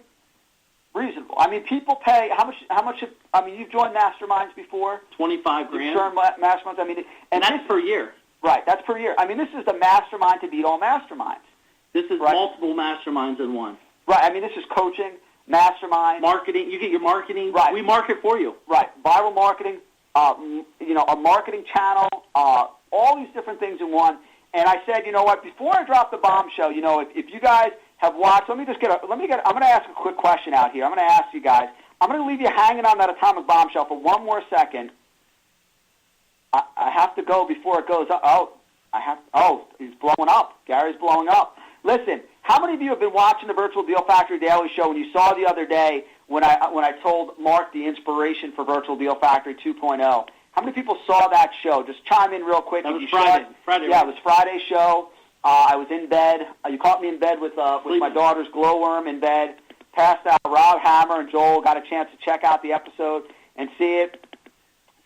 reasonable. I mean, people pay how much? You've joined masterminds before. $25,000. You've joined masterminds. And that's per year. Right, that's per year. This is the mastermind to beat all masterminds. This is multiple masterminds in one. Right. This is coaching, mastermind, marketing. You get your marketing. Right. We market for you. Right. Viral marketing. A marketing channel. All these different things in one. And I said, before I drop the bombshell, if you guys have watched, I'm going to ask a quick question out here. I'm going to ask you guys. I'm going to leave you hanging on that atomic bombshell for one more second. I have to go before it goes up. He's blowing up. Gary's blowing up. Listen, how many of you have been watching the Virtual Deal Factory Daily Show and you saw the other day when I told Mark the inspiration for Virtual Deal Factory 2.0? How many people saw that show? Just chime in real quick. That was Friday. Yeah, it was Friday's show. I was in bed. You caught me in bed with my daughter's glowworm in bed. Passed out. Rob Hammer and Joel got a chance to check out the episode and see it.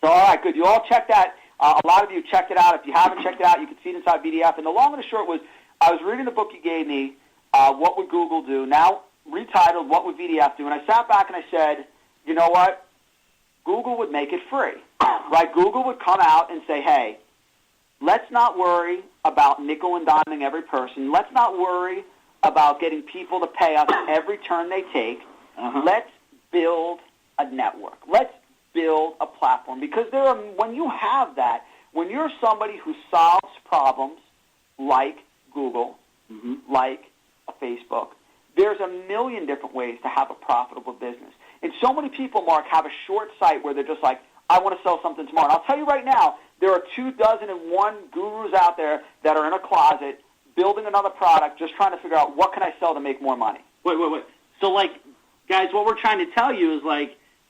So, all right, good. You all checked that. A lot of you checked it out. If you haven't checked it out, you can see it inside VDF. And the long and the short was, I was reading the book you gave me, What Would Google Do? Now retitled, What Would VDF Do? And I sat back and I said, you know what? Google would make it free. Right? Google would come out and say, hey, let's not worry about nickel and diming every person. Let's not worry about getting people to pay us every turn they take. Let's build a network. Let's build a platform. Because when you have that, when you're somebody who solves problems like Google, like a Facebook, there's a million different ways to have a profitable business. And so many people, Mark, have a short sight where they're just like, I want to sell something tomorrow. And I'll tell you right now, there are 24 gurus out there that are in a closet building another product, just trying to figure out what can I sell to make more money. Wait. So, guys, what we're trying to tell you is,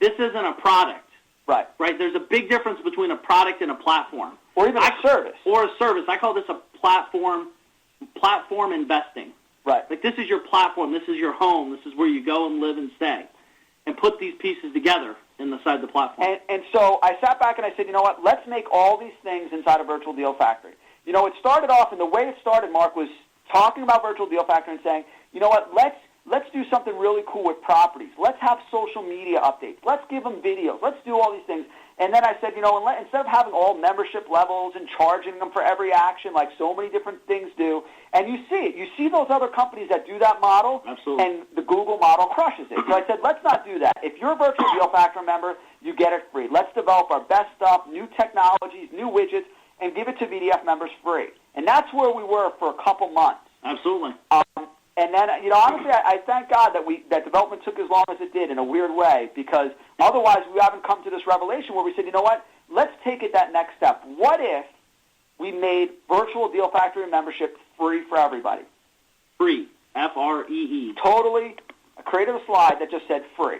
this isn't a product. Right? There's a big difference between a product and a platform. Or even a service. Or a service. I call this a platform investing. Right. This is your platform. This is your home. This is where you go and live and stay. And put these pieces together inside the platform. And so I sat back and I said, you know what, let's make all these things inside a Virtual Deal Factory. It started off, and the way it started, Mark, was talking about Virtual Deal Factory and saying, you know what, let's let's do something really cool with properties. Let's have social media updates. Let's give them videos. Let's do all these things. And then I said, instead of having all membership levels and charging them for every action like so many different things do, and you see it. You see those other companies that do that model, Absolutely. And the Google model crushes it. So I said, let's not do that. If you're a Virtual Deal Factory member, you get it free. Let's develop our best stuff, new technologies, new widgets, and give it to VDF members free. And that's where we were for a couple months. Absolutely. And then, honestly, I thank God that development took as long as it did in a weird way, because otherwise we haven't come to this revelation where we said, you know what, let's take it that next step. What if we made Virtual Deal Factory membership free for everybody? Free. F-R-E-E. Totally. I created a slide that just said free.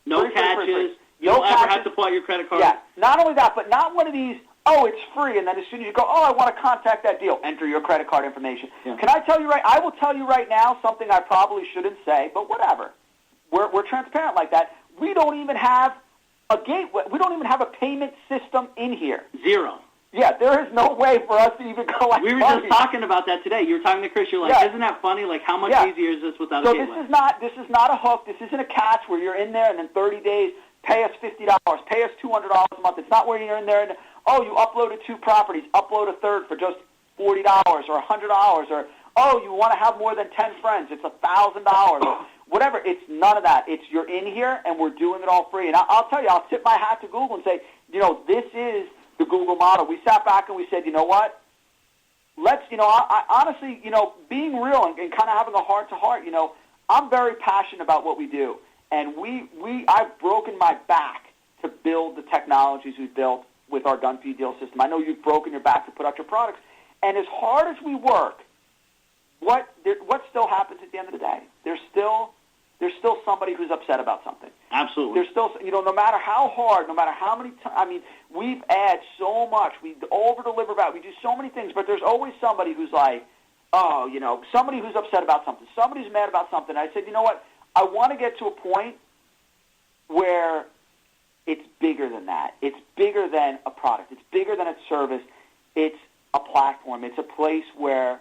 No free, catches. Free, free. You don't ever have to pull out your credit card. Yeah. Not only that, but not one of these, oh, it's free, and then as soon as you go, oh, I want to contact that deal, enter your credit card information. Yeah. Can I tell you I will tell you right now something I probably shouldn't say, but whatever. We're transparent like that. We don't even have a gateway. We don't even have a payment system in here. Zero. Yeah, there is no way for us to even collect We were money. just talking about that today. You were talking to Chris. You're like, Isn't that funny? Like, how much easier is this without a gateway? So this is not a hook. This isn't a catch where you're in there and in 30 days, pay us $50, pay us $200 a month. It's not where you're in there and, oh, you uploaded 2 properties, upload a third for just $40 or $100, or, oh, you want to have more than 10 friends, it's $1,000, or whatever. It's none of that. It's you're in here and we're doing it all free. And I'll tell you, I'll tip my hat to Google and say, this is the Google model. We sat back and we said, you know what? Let's, I honestly, being real and kind of having a heart-to-heart, I'm very passionate about what we do. And I've broken my back to build the technologies we've built with our done fee deal system. I know you've broken your back to put out your products. And as hard as we work, what still happens at the end of the day? There's still somebody who's upset about something. Absolutely. There's still, no matter how hard, no matter how many times, we've added so much. We over-deliver about, we do so many things, but there's always somebody who's like, oh, somebody who's upset about something. Somebody's mad about something. I said, you know what? I want to get to a point where it's bigger than that. It's bigger than a product. It's bigger than a service. It's a platform. It's a place where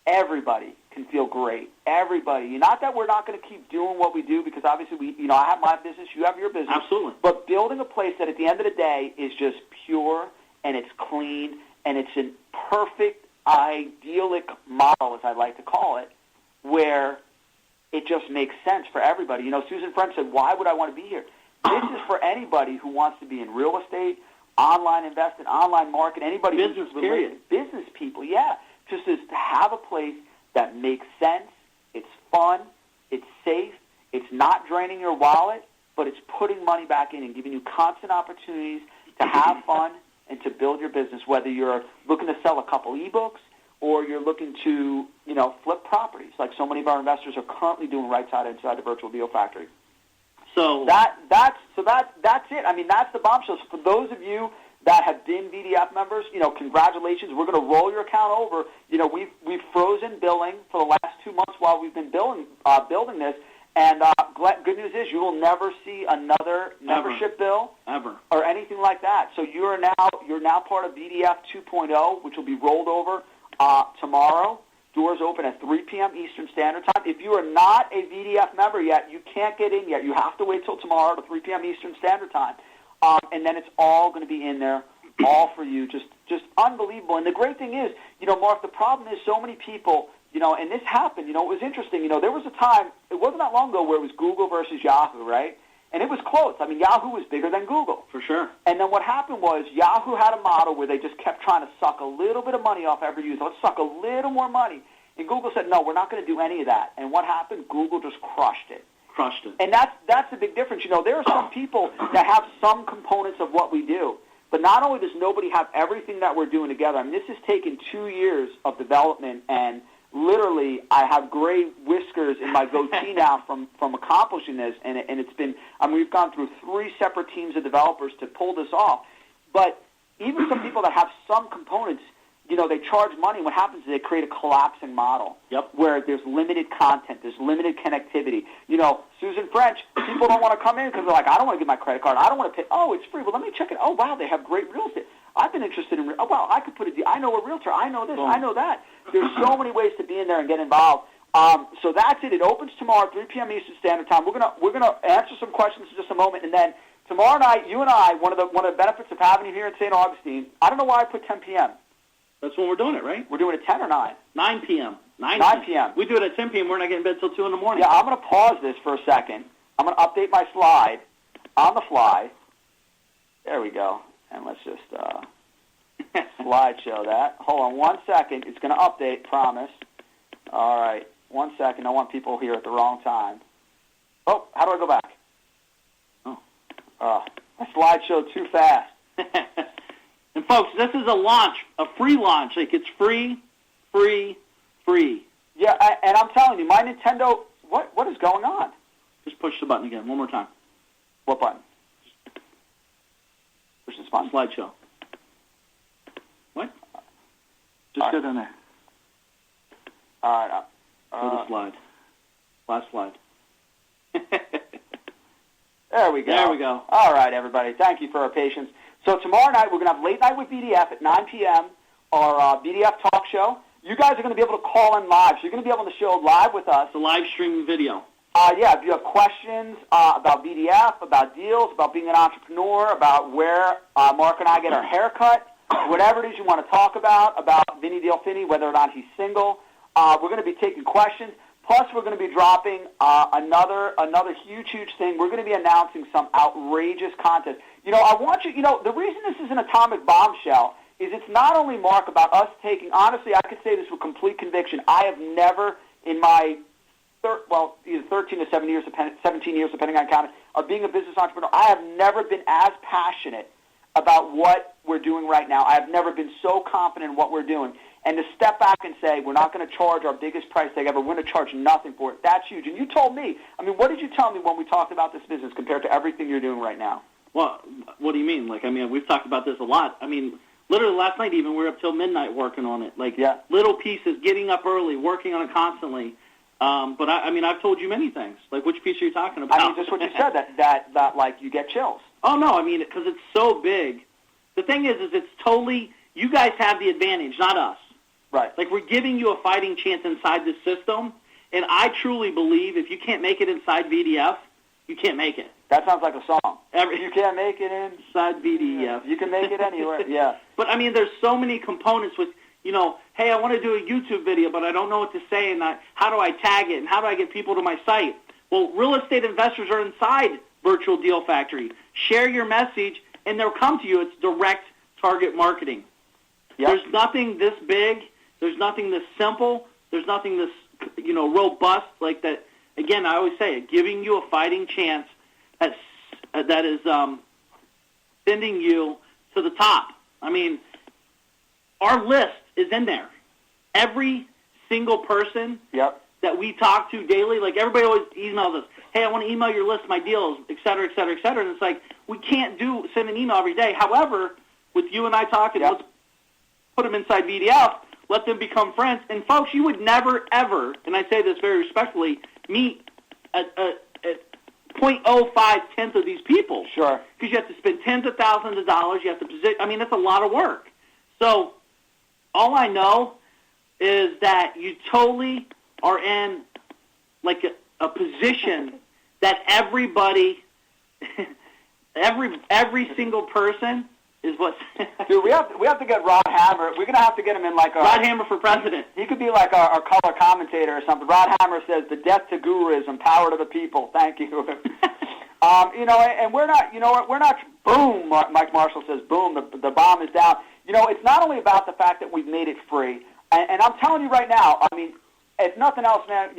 everybody can feel great. Everybody. Not that we're not going to keep doing what we do, because obviously I have my business, you have your business. Absolutely. But building a place that at the end of the day is just pure and it's clean and it's a perfect, idyllic model, as I like to call it, where it just makes sense for everybody. Susan French said, why would I want to be here? This is for anybody who wants to be in real estate, online investing, online market, anybody business, who's period. Business people, yeah. Just is to have a place that makes sense, it's fun, it's safe, it's not draining your wallet, but it's putting money back in and giving you constant opportunities to have fun and to build your business, whether you're looking to sell a couple ebooks or you're looking to, flip properties, like so many of our investors are currently doing right side inside the Virtual Deal Factory. So that's it. That's the bombshell. So for those of you that have been VDF members, congratulations. We're going to roll your account over. We've frozen billing for the last 2 months while we've been building this. And good news is you will never see another membership bill ever or anything like that. So you're now part of VDF 2.0, which will be rolled over tomorrow. Doors open at 3 p.m. Eastern Standard Time. If you are not a VDF member yet, you can't get in yet. You have to wait till tomorrow to 3 p.m. Eastern Standard Time. And then it's all going to be in there, all for you, just unbelievable. And the great thing is, Mark, the problem is so many people, and this happened, it was interesting. There was a time, it wasn't that long ago, where it was Google versus Yahoo, right? And it was close. Yahoo was bigger than Google. For sure. And then what happened was Yahoo had a model where they just kept trying to suck a little bit of money off every user. Let's suck a little more money. And Google said, no, we're not going to do any of that. And what happened? Google just crushed it. And that's the big difference. There are some people that have some components of what we do, but not only does nobody have everything that we're doing together. This has taken 2 years of development, and literally I have gray whiskers in my goatee now from accomplishing this, and it's been, we've gone through 3 separate teams of developers to pull this off. But even some people that have some components, they charge money. What happens is they create a collapsing model where there's limited content, there's limited connectivity. Susan French, people don't want to come in because they're like, I don't want to get my credit card. I don't want to pay. Oh, it's free. Well, let me check it. Oh, wow, they have great real estate. I've been interested in I could put a deal. I know a realtor. I know this. I know that. There's so many ways to be in there and get involved. So that's it. It opens tomorrow at 3 p.m. Eastern Standard Time. We're gonna answer some questions in just a moment, and then tomorrow night, you and I, one of the benefits of having you here in St. Augustine. I don't know why I put 10 p.m. That's when we're doing it, right? We're doing it 10 or 9. 9 p.m. 9 p.m. We do it at 10 p.m. We're not getting in bed till 2 in the morning. Yeah, I'm gonna pause this for a second. I'm gonna update my slide on the fly. There we go. And let's just slideshow that. Hold on 1 second. It's gonna update. Promise. All right. 1 second. I want people here at the wrong time. Oh, how do I go back? Oh. My slideshow too fast. And folks, this is a launch, a free launch. Like, it's free. Yeah, and I'm telling you, my Nintendo, what is going on? Just push the button again, one more time. What button? Push this button. Slideshow. What? Just go down there. All right. Go to the slide. Last slide. There we go. There we go. All right, everybody. Thank you for our patience. So tomorrow night, we're going to have Late Night with BDF at 9 p.m., our BDF talk show. You guys are going to be able to call in live. So you're going to be able to show live with us. It's a live streaming video. Yeah, if you have questions about BDF, about deals, about being an entrepreneur, about where Mark and I get our hair cut, whatever it is you want to talk about Vinny Deal Fini, whether or not he's single, we're going to be taking questions. Plus, we're going to be dropping another huge thing. We're going to be announcing some outrageous content. I want you, the reason this is an atomic bombshell is it's not only, Mark, about us taking, honestly, I could say this with complete conviction. I have never in my, either 13 to 17 years, depending on counting, of being a business entrepreneur, I have never been as passionate about what we're doing right now. I have never been so confident in what we're doing. And to step back and say, we're not going to charge our biggest price tag ever, we're going to charge nothing for it, that's huge. And you told me, what did you tell me when we talked about this business compared to everything you're doing right now? Well, what do you mean? We've talked about this a lot. Literally last night even, we were up till midnight working on it. Little pieces, getting up early, working on it constantly. But I've told you many things. Like, which piece are you talking about? Just what you said, that you get chills. Oh, no, because it's so big. The thing is it's totally, you guys have the advantage, not us. Right. Like, we're giving you a fighting chance inside this system, and I truly believe if you can't make it inside VDF, you can't make it. That sounds like a song. You can't make it inside VDF. You can make it anywhere, yeah. But, there's so many components with, hey, I want to do a YouTube video, but I don't know what to say, and how do I tag it, and how do I get people to my site? Well, real estate investors are inside Virtual Deal Factory. Share your message, and they'll come to you. It's direct target marketing. Yep. There's nothing this big. There's nothing this simple. There's nothing this, robust like that. Again, I always say it, giving you a fighting chance that is sending you to the top. Our list is in there. Every single person that we talk to daily, like everybody always emails us, hey, I want to email your list, my deals, et cetera, et cetera, et cetera. And it's like, we can't send an email every day. However, with you and I talking, let's put them inside VDF, let them become friends. And, folks, you would never, ever, and I say this very respectfully, meet at 0.05 tenth of these people. Sure. Because you have to spend tens of thousands of dollars. You have to position. It's a lot of work. So all I know is that you totally are in, like, a position that everybody, every single person is what. Dude, we have to get Rod Hammer. We're gonna have to get him in like Rod Hammer for president. He could be like our color commentator or something. Rod Hammer says, "The death to guruism, power to the people." Thank you. And we're not. We're not. Boom. Mike Marshall says, "Boom." The bomb is down. It's not only about the fact that we've made it free, and I'm telling you right now. If nothing else, man.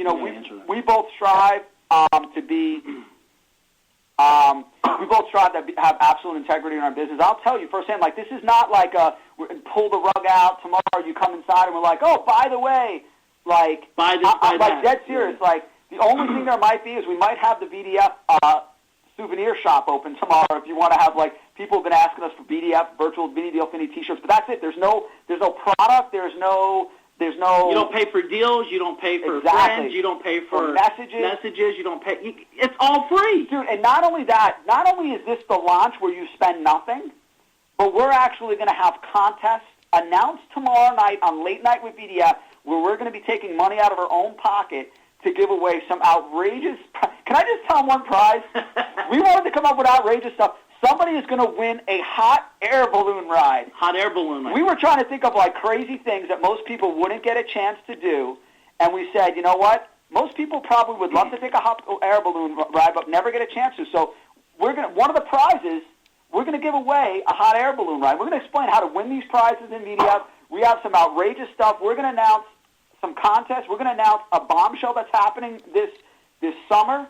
We both strive to be. We both strive to have absolute integrity in our business. I'll tell you firsthand, this is not like pull the rug out tomorrow. You come inside and we're like, oh, by the way, buy this, I'm dead serious. The only thing there might be is we might have the BDF souvenir shop open tomorrow if you want to have people have been asking us for BDF virtual Vinny Deal Fini T-shirts, but that's it. There's no product. There's no. You don't pay for deals. You don't pay for friends. You don't pay for messages. You don't pay. It's all free. Dude, and not only that, not only is this the launch where you spend nothing, but we're actually going to have contests announced tomorrow night on Late Night with BDF where we're going to be taking money out of our own pocket to give away some outrageous. Can I just tell them one prize? We wanted to come up with outrageous stuff. Somebody is going to win a hot air balloon ride. Hot air balloon ride. We were trying to think of like crazy things that most people wouldn't get a chance to do, and we said, you know what? Most people probably would love to take a hot air balloon ride, but never get a chance to. So one of the prizes, we're going to give away a hot air balloon ride. We're going to explain how to win these prizes in VDF. We have some outrageous stuff. We're going to announce some contests. We're going to announce a bombshell that's happening this summer.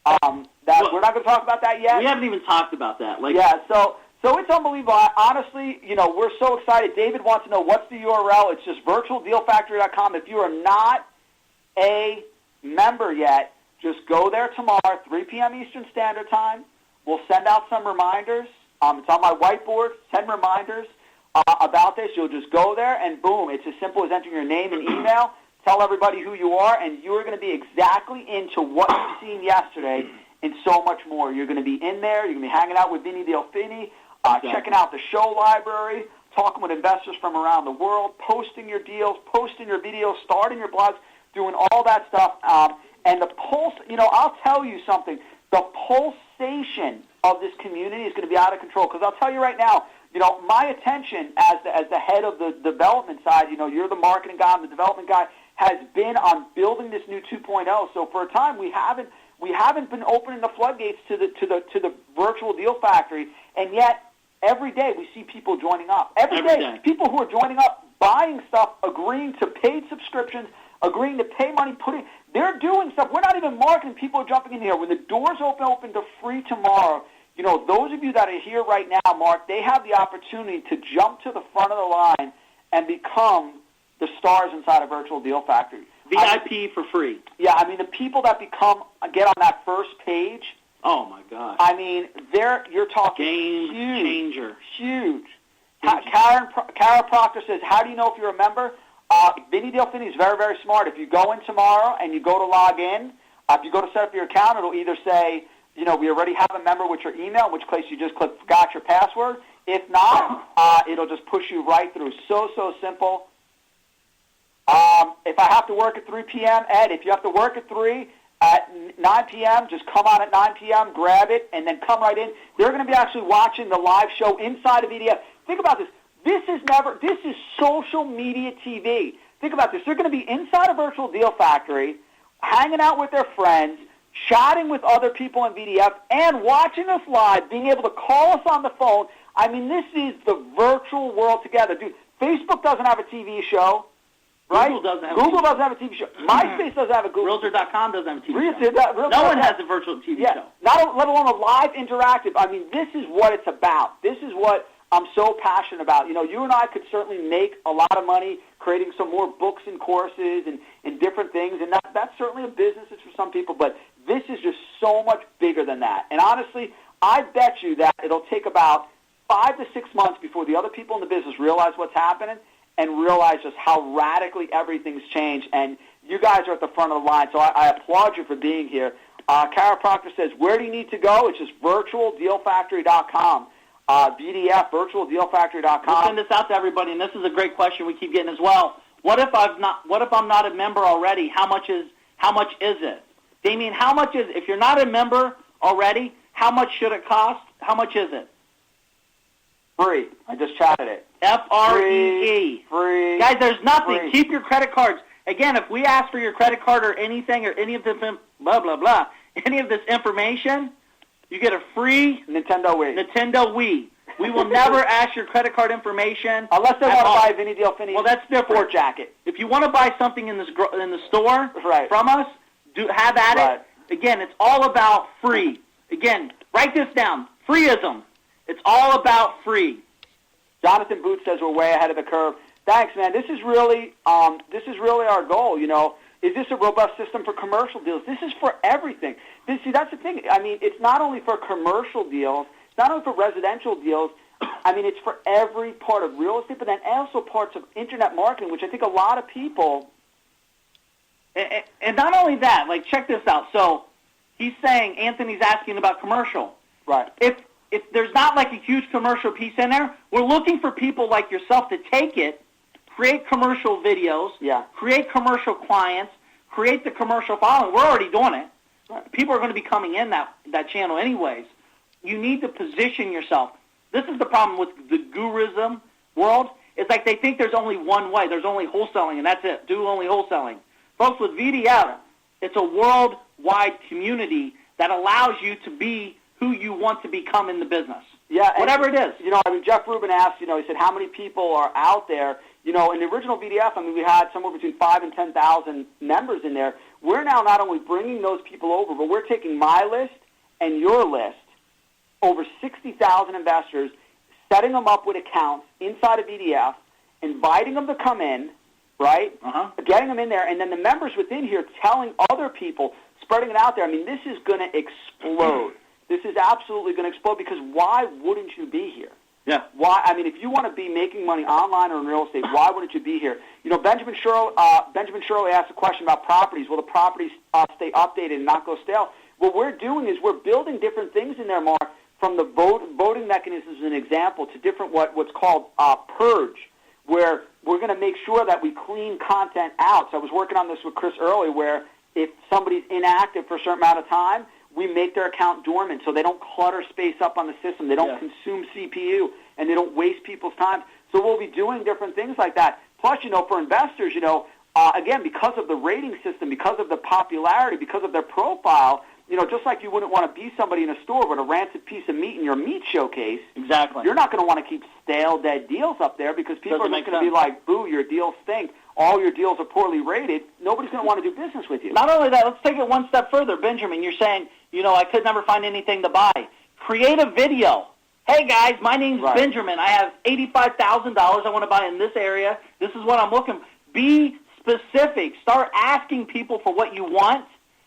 We're not going to talk about that yet. We haven't even talked about that. So it's unbelievable. Honestly, we're so excited. David wants to know what's the URL. It's just virtualdealfactory.com. If you are not a member yet, just go there tomorrow, 3 p.m. Eastern Standard Time. We'll send out some reminders. It's on my whiteboard. 10 reminders about this. You'll just go there, and boom, it's as simple as entering your name and email. Tell everybody who you are, and you are going to be exactly into what you've seen yesterday and so much more. You're going to be in there. You're going to be hanging out with Vinny Deal Fini, checking out the show library, talking with investors from around the world, posting your deals, posting your videos, starting your blogs, doing all that stuff. And the pulse, I'll tell you something. The pulsation of this community is going to be out of control. Because I'll tell you right now, my attention as the head of the development side, you're the marketing guy, I'm the development guy, has been on building this new 2.0. So for a time, we haven't been opening the floodgates to the virtual deal factory, and yet every day we see people joining up. Every day, people who are joining up, buying stuff, agreeing to paid subscriptions, agreeing to pay money, they're doing stuff. We're not even marketing. People are jumping in here. When the doors open to free tomorrow, those of you that are here right now, Mark, they have the opportunity to jump to the front of the line and become the stars inside a virtual deal factory. VIP for free. Yeah, the people that get on that first page. Oh my God. You're talking game changer. Huge. Kara Proctor says, how do you know if you're a member? Vinny Deal Fini is very, very smart. If you go in tomorrow and you go to log in, if you go to set up your account, it'll either say, we already have a member with your email, in which case you just click forgot your password. If not, it'll just push you right through. So simple. If I have to work at 3 p.m., Ed, if you have to work at 3, at 9 p.m., just come on at 9 p.m., grab it, and then come right in. They're going to be actually watching the live show inside of VDF. Think about this. This is social media TV. Think about this. They're going to be inside a virtual deal factory, hanging out with their friends, chatting with other people in VDF, and watching us live, being able to call us on the phone. This is the virtual world together. Dude, Facebook doesn't have a TV show. Right? Google doesn't have a TV show. MySpace doesn't have a Google. Realtor.com doesn't have a TV show. No one has a virtual TV show. Let alone a live interactive. This is what it's about. This is what I'm so passionate about. You and I could certainly make a lot of money creating some more books and courses and different things, and that's certainly a business. It's for some people, but this is just so much bigger than that. And honestly, I bet you that it'll take about 5 to 6 months before the other people in the business realize what's happening and realize just how radically everything's changed. And you guys are at the front of the line, so I applaud you for being here. Kara Proctor says, where do you need to go? It's just virtualdealfactory.com. VDF, virtualdealfactory.com. We'll send this out to everybody, and this is a great question we keep getting as well. What if I'm not a member already? How much is it? Damien, how much is it? If you're not a member already, how much should it cost? How much is it? Free. I just chatted it. Free. Free. Guys, there's nothing. Free. Keep your credit cards. Again, if we ask for your credit card or anything or any of this blah, blah, blah, any of this information, you get a free Nintendo Wii. We will never ask your credit card information. Unless they want to buy Vinny Deal Fini. Well, that's different. Sport jacket. If you want to buy something in the store from us, have at it. Again, it's all about free. Again, write this down. Freeism. It's all about free. Jonathan Booth says we're way ahead of the curve. Thanks, man. This is really our goal. Is this a robust system for commercial deals? This is for everything. That's the thing. It's not only for commercial deals. It's not only for residential deals. It's for every part of real estate, but then also parts of internet marketing, which I think a lot of people. And not only that, check this out. So he's saying, Anthony's asking about commercial. Right. If there's not a huge commercial piece in there, we're looking for people like yourself to take it, create commercial videos, Yeah. create commercial clients, create the commercial following. We're already doing it. People are going to be coming in that channel anyways. You need to position yourself. This is the problem with the guruism world. It's like they think there's only one way. There's only wholesaling, and that's it. Do only wholesaling. Folks, with VDF, it's a worldwide community that allows you to be who you want to become in the business. Yeah, whatever it is. Jeff Rubin asked, he said, how many people are out there? In the original VDF, we had somewhere between 5,000 and 10,000 members in there. We're now not only bringing those people over, but we're taking my list and your list, over 60,000 investors, setting them up with accounts inside of VDF, inviting them to come in, right? Getting them in there, and then the members within here telling other people, spreading it out there. This is going to explode. This is absolutely going to explode, because why wouldn't you be here? Yeah. Why? If you want to be making money online or in real estate, why wouldn't you be here? Benjamin Shirley asked a question about properties. Will the properties stay updated and not go stale? What we're doing is we're building different things in there, Mark, from the voting mechanisms as an example to different what's called purge, where we're going to make sure that we clean content out. So I was working on this with Chris early, where if somebody's inactive for a certain amount of time, we make their account dormant so they don't clutter space up on the system. They don't consume CPU, and they don't waste people's time. So we'll be doing different things like that. Plus, for investors, again, because of the rating system, because of the popularity, because of their profile, just like you wouldn't want to be somebody in a store with a rancid piece of meat in your meat showcase. Exactly. You're not going to want to keep stale, dead deals up there, because people are just going to be like, boo, your deals stink. All your deals are poorly rated. Nobody's going to want to do business with you. Not only that, let's take it one step further. Benjamin, you're saying, I could never find anything to buy. Create a video. Hey, guys, my name's Benjamin. I have $85,000 I want to buy in this area. This is what I'm looking for. Be specific. Start asking people for what you want,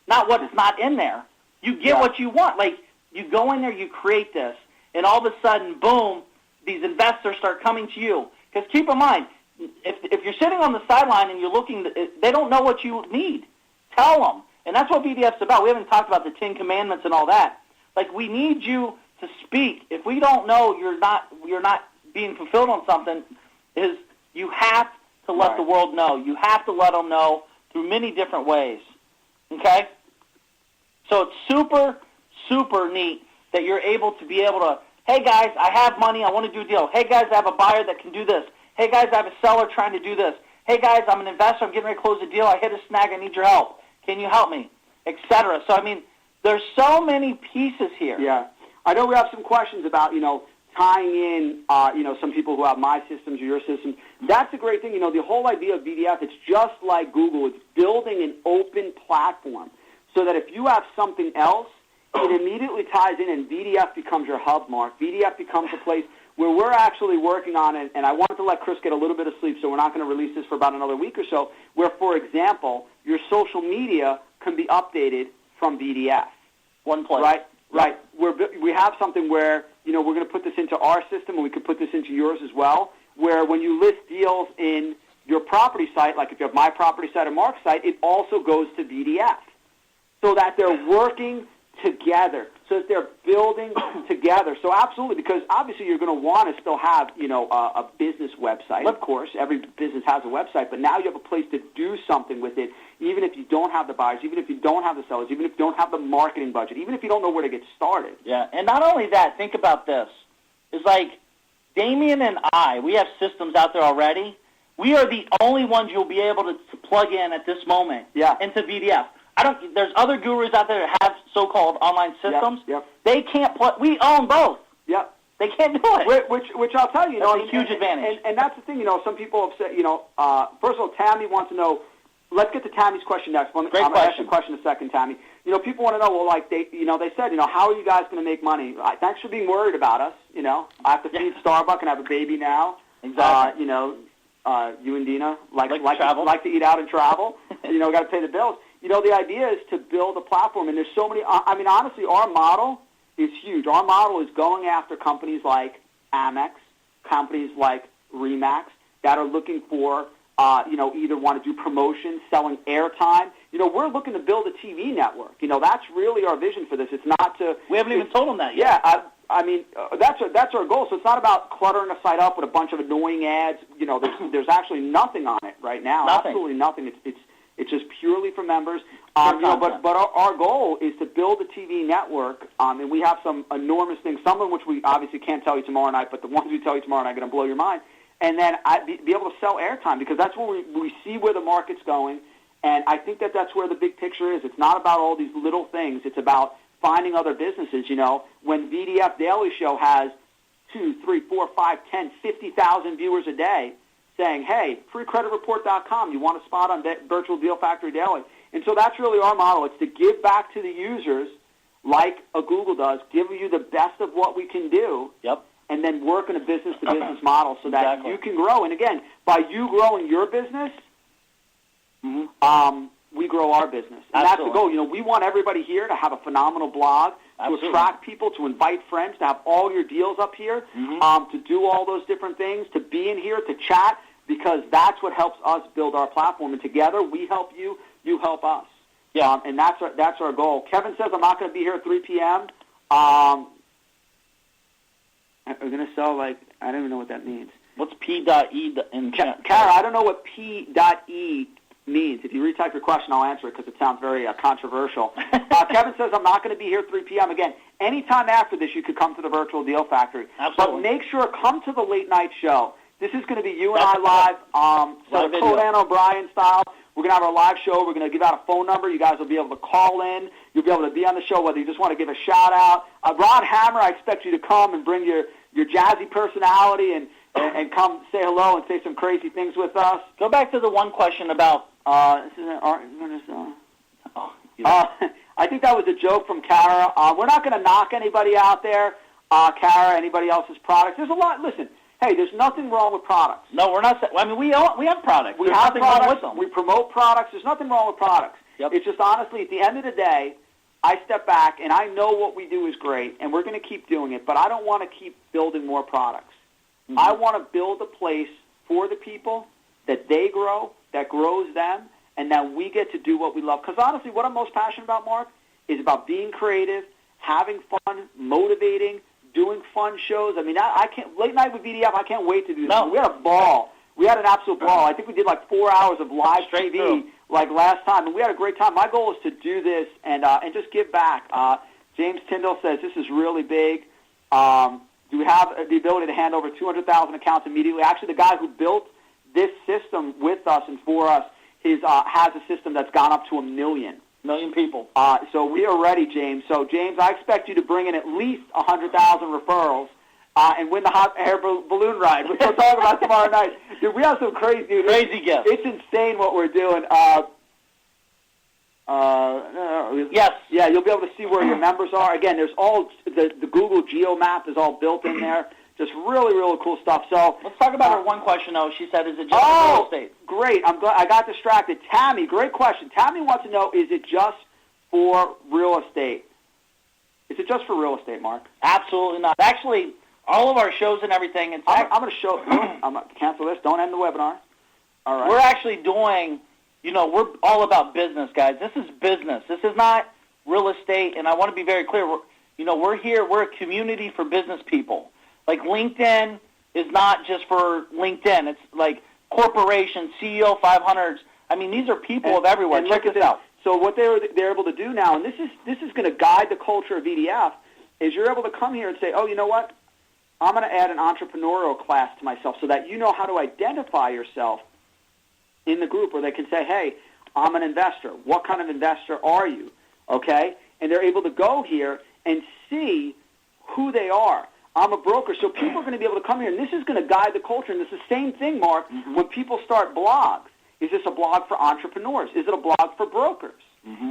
not what's not in there. You get what you want. Like, you go in there, you create this, and all of a sudden, boom, these investors start coming to you. Because keep in mind, if you're sitting on the sideline and you're looking, they don't know what you need. Tell them. And that's what BDF's about. We haven't talked about the 10 Commandments and all that. Like, we need you to speak. If we don't know you're not being fulfilled on something, you have to let the world know. You have to let them know through many different ways. Okay? So it's super, super neat that you're able to, hey, guys, I have money. I want to do a deal. Hey, guys, I have a buyer that can do this. Hey, guys, I have a seller trying to do this. Hey, guys, I'm an investor. I'm getting ready to close a deal. I hit a snag. I need your help. Can you help me? Etc. So, there's so many pieces here. Yeah. I know we have some questions about, tying in, some people who have my systems or your systems. That's a great thing. The whole idea of VDF, it's just like Google. It's building an open platform so that if you have something else, it immediately ties in, and VDF becomes your hub, Mark. VDF becomes a place where we're actually working on it, and I wanted to let Chris get a little bit of sleep, so we're not going to release this for about another week or so, where, for example, your social media can be updated from VDF. One place. Right. We have something where, we're going to put this into our system, and we could put this into yours as well, where when you list deals in your property site, like if you have my property site or Mark's site, it also goes to VDF, so that they're working together, so that they're building together. So absolutely, because obviously you're going to want to still have, a business website. Of course, every business has a website, but now you have a place to do something with it, even if you don't have the buyers, even if you don't have the sellers, even if you don't have the marketing budget, even if you don't know where to get started. Yeah, and not only that, think about this. It's like Damien and I, we have systems out there already. We are the only ones you'll be able to plug in at this moment into VDF. There's other gurus out there that have so-called online systems. Yep. They can't we own both. Yep. They can't do it. Which I'll tell you, that's a huge advantage. And that's the thing, some people have said, first of all, Tammy wants to know. Let's get to Tammy's question next. I'm going to ask you a question in a second, Tammy. People want to know, well, like they said, how are you guys going to make money? Thanks for being worried about us. I have to feed Starbucks and have a baby now. Exactly. You and Dina like to eat out and travel. Got to pay the bills. The idea is to build a platform, and there's so many. Honestly, our model is huge. Our model is going after companies like Amex, companies like Remax that are looking for, either want to do promotions, selling airtime. We're looking to build a TV network. That's really our vision for this. It's not to. We haven't even told them that yet. Yeah, I mean, that's our goal. So it's not about cluttering a site up with a bunch of annoying ads. You know, there's actually nothing on it right now. Nothing. Absolutely nothing. It's just purely for members. You know, but our goal is to build a TV network, and we have some enormous things, some of which we obviously can't tell you tomorrow night, but the ones we tell you tomorrow night are going to blow your mind. And then be able to sell airtime, because that's where we see where the market's going, and I think that's where the big picture is. It's not about all these little things. It's about finding other businesses. You know, when VDF Daily Show has 2, 3, 4, 5, 10, 50,000 viewers a day saying, hey, freecreditreport.com, you want a spot on Virtual Deal Factory Daily. And so that's really our model. It's to give back to the users like a Google does, give you the best of what we can do, and then work in a business-to-business model so that you can grow. And again, by you growing your business, we grow our business. And that's the goal. You know, we want everybody here to have a phenomenal blog, to attract people, to invite friends, to have all your deals up here, to do all those different things, to be in here, to chat, because that's what helps us build our platform. And together, we help you, you help us. Yeah. And that's our goal. Kevin says I'm not going to be here at 3 p.m. We're going to sell, like, I don't even know what that means. What's P.E in chat? Kara, I don't know what P.E means. If you retype your question, I'll answer it because it sounds very controversial. Kevin says I'm not going to be here at 3 p.m. Again, anytime after this, you could come to the Virtual Deal Factory. Absolutely. But make sure, come to the late night show. This is going to be you and I live, so Conan O'Brien style. We're going to have our live show. We're going to give out a phone number. You guys will be able to call in. You'll be able to be on the show, whether you just want to give a shout-out. Rod Hammer, I expect you to come and bring your jazzy personality and come say hello and say some crazy things with us. Go back to the one question about... I think that was a joke from Kara. We're not going to knock anybody out there, Kara, anybody else's products. There's a lot. Listen, hey, there's nothing wrong with products. No, we're not. I mean, we have products. We have products. With them. We promote products. There's nothing wrong with products. Yep. It's just honestly, at the end of the day, I step back and I know what we do is great, and we're going to keep doing it. But I don't want to keep building more products. I want to build a place for the people that they grow, that grows them, and that we get to do what we love. Because honestly, what I'm most passionate about, Mark, is about being creative, having fun, motivating, doing fun shows. I mean, I can't, late night with VDF, I can't wait to do this. No. We had a ball. We had an absolute ball. I think we did like 4 hours of live Straight TV through. like last time, and we had a great time. My goal is to do this and just give back. James Tyndall says this is really big. Do we have the ability to hand over 200,000 accounts immediately? Actually, the guy who built this system with us and for us has a system that's gone up to 1 million. Million people. So we are ready, James. So, James, I expect you to bring in at least 100,000 referrals and win the hot air balloon ride, which we'll talk about tomorrow night. Dude, we have some crazy gifts. It's insane what we're doing. Yes. Yeah, you'll be able to see where your members are. Again, there's all the Google Geo map is all built in there. Just really, really cool stuff. So let's talk about her one question, though. She said, is it just for real estate? Great. I'm glad I got distracted. Tammy, great question. Tammy wants to know, is it just for real estate? Is it just for real estate, Mark? Absolutely not. Actually, all of our shows and everything. I'm going to show. I'm going to cancel this. Don't end the webinar. All right. We're actually doing, we're all about business, guys. This is business. This is not real estate, and I want to be very clear. We're here. We're a community for business people. Like LinkedIn is not just for LinkedIn. It's like corporations, CEO 500s. I mean, these are people of everywhere. And check this out. So what they're able to do now, and this is going to guide the culture of VDF, is you're able to come here and say, oh, you know what? I'm going to add an entrepreneurial class to myself so that you know how to identify yourself in the group, where they can say, hey, I'm an investor. What kind of investor are you? Okay? And they're able to go here and see who they are. I'm a broker, so people are going to be able to come here, and this is going to guide the culture. And it's the same thing, Mark, when people start blogs. Is this a blog for entrepreneurs? Is it a blog for brokers?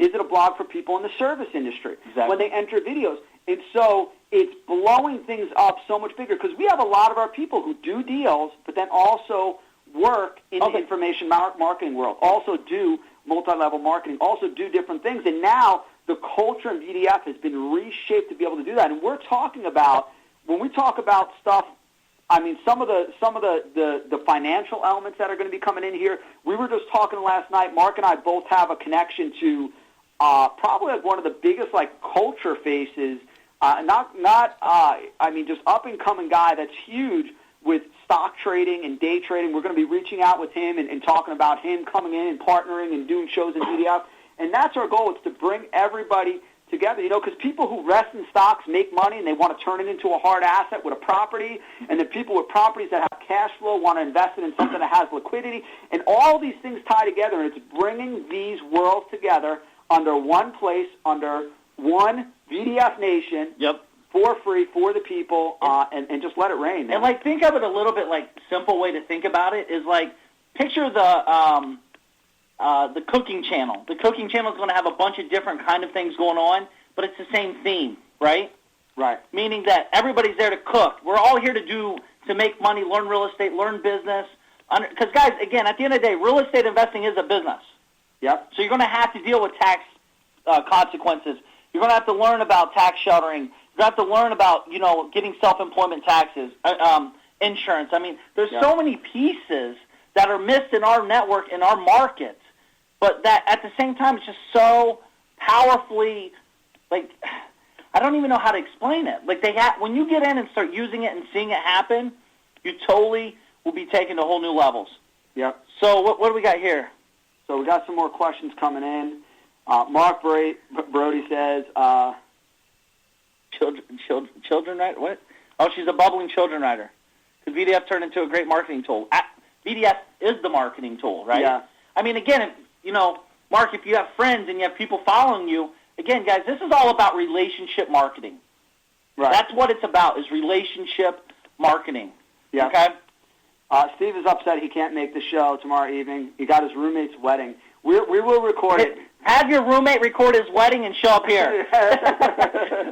Is it a blog for people in the service industry? Exactly. When they enter videos? And so it's blowing things up so much bigger, because we have a lot of our people who do deals, but then also work in the information marketing world, also do multi-level marketing, also do different things. And now the culture in VDF has been reshaped to be able to do that. And we're talking about, when we talk about stuff, I mean, some of the financial elements that are going to be coming in here. We were just talking last night. Mark and I both have a connection to probably like one of the biggest like culture faces Just up-and-coming guy that's huge with stock trading and day trading. We're going to be reaching out with him and talking about him coming in and partnering and doing shows in VDF. And that's our goal. It's to bring everybody together, because people who rest in stocks make money and they want to turn it into a hard asset with a property, and the people with properties that have cash flow want to invest it in something that has liquidity, and all these things tie together, and it's bringing these worlds together under one place, under one VDF Nation. Yep. For free, for the people, and just let it rain. Man. And think of it a little bit simple way to think about it is picture the cooking channel. The cooking channel is going to have a bunch of different kind of things going on, but it's the same theme, right? Right. Meaning that everybody's there to cook. We're all here to make money, learn real estate, learn business. Because guys, again, at the end of the day, real estate investing is a business. Yep. So you're going to have to deal with tax consequences. You're going to have to learn about tax sheltering. You have to learn about, getting self-employment taxes, insurance. I mean, there's so many pieces that are missed in our network, in our markets, but that at the same time, it's just so powerfully, I don't even know how to explain it. When you get in and start using it and seeing it happen, you totally will be taken to whole new levels. Yep. So what do we got here? So we got some more questions coming in. Mark Brody says, Children writer? What? Oh, she's a bubbling children writer. Because VDF turned into a great marketing tool. VDF is the marketing tool, right? Yeah. I mean, again, Mark, if you have friends and you have people following you, again, guys, this is all about relationship marketing. Right. That's what it's about, is relationship marketing. Yeah. Okay? Steve is upset he can't make the show tomorrow evening. He got his roommate's wedding. We will record it. Have your roommate record his wedding and show up here.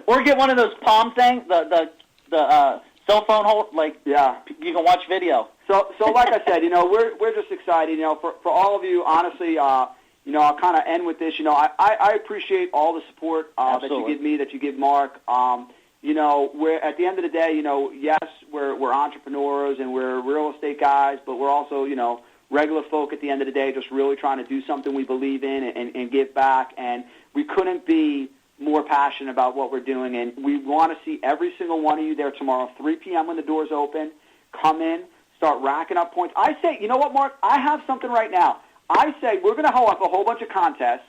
Or get one of those palm things, the cell phone hold, you can watch video. So like I said, we're just excited, for all of you, honestly, I'll kind of end with this, I appreciate all the support that you give me, that you give Mark. We're at the end of the day, yes, we're entrepreneurs and we're real estate guys, but we're also, regular folk at the end of the day, just really trying to do something we believe in and give back. And we couldn't be more passionate about what we're doing. And we want to see every single one of you there tomorrow, 3 p.m. when the doors open. Come in, start racking up points. I say, you know what, Mark? I have something right now. I say we're going to hold up a whole bunch of contests.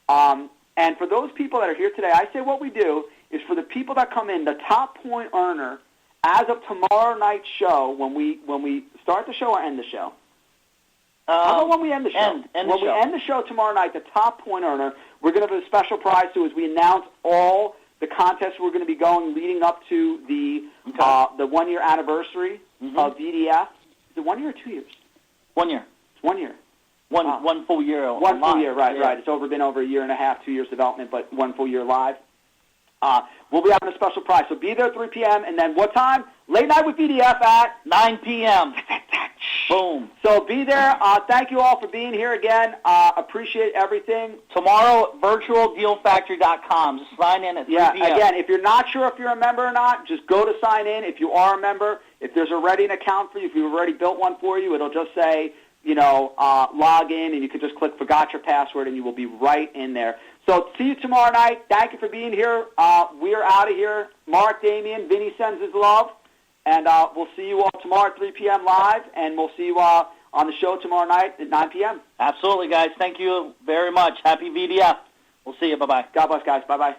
And for those people that are here today, I say what we do is for the people that come in, the top point earner, as of tomorrow night's show, when we start the show or end the show? How about when we end the show? When we end the show tomorrow night, the top point earner, we're going to have a special prize too as we announce all the contests we're going to be going leading up to the 1-year anniversary of VDF. Is it 1 year or 2 years? 1 year. It's 1 year. One full year. One full year, right. It's been over a year and a half, 2 years development, but 1 full year live. We'll be having a special prize. So be there 3 p.m. and then what time? Late night with VDF at 9 p.m. Boom. So be there. Thank you all for being here again. Appreciate everything. Tomorrow, virtualdealfactory.com. Just sign in at 3 p.m. Again, if you're not sure if you're a member or not, just go to sign in. If you are a member, if there's already an account for you, if we've already built one for you, it'll just say, log in, and you can just click forgot your password, and you will be right in there. So see you tomorrow night. Thank you for being here. We are out of here. Mark, Damien, Vinny sends his love. And we'll see you all tomorrow at 3 p.m. live, and we'll see you on the show tomorrow night at 9 p.m. Absolutely, guys. Thank you very much. Happy VDF. We'll see you. Bye-bye. God bless, guys. Bye-bye.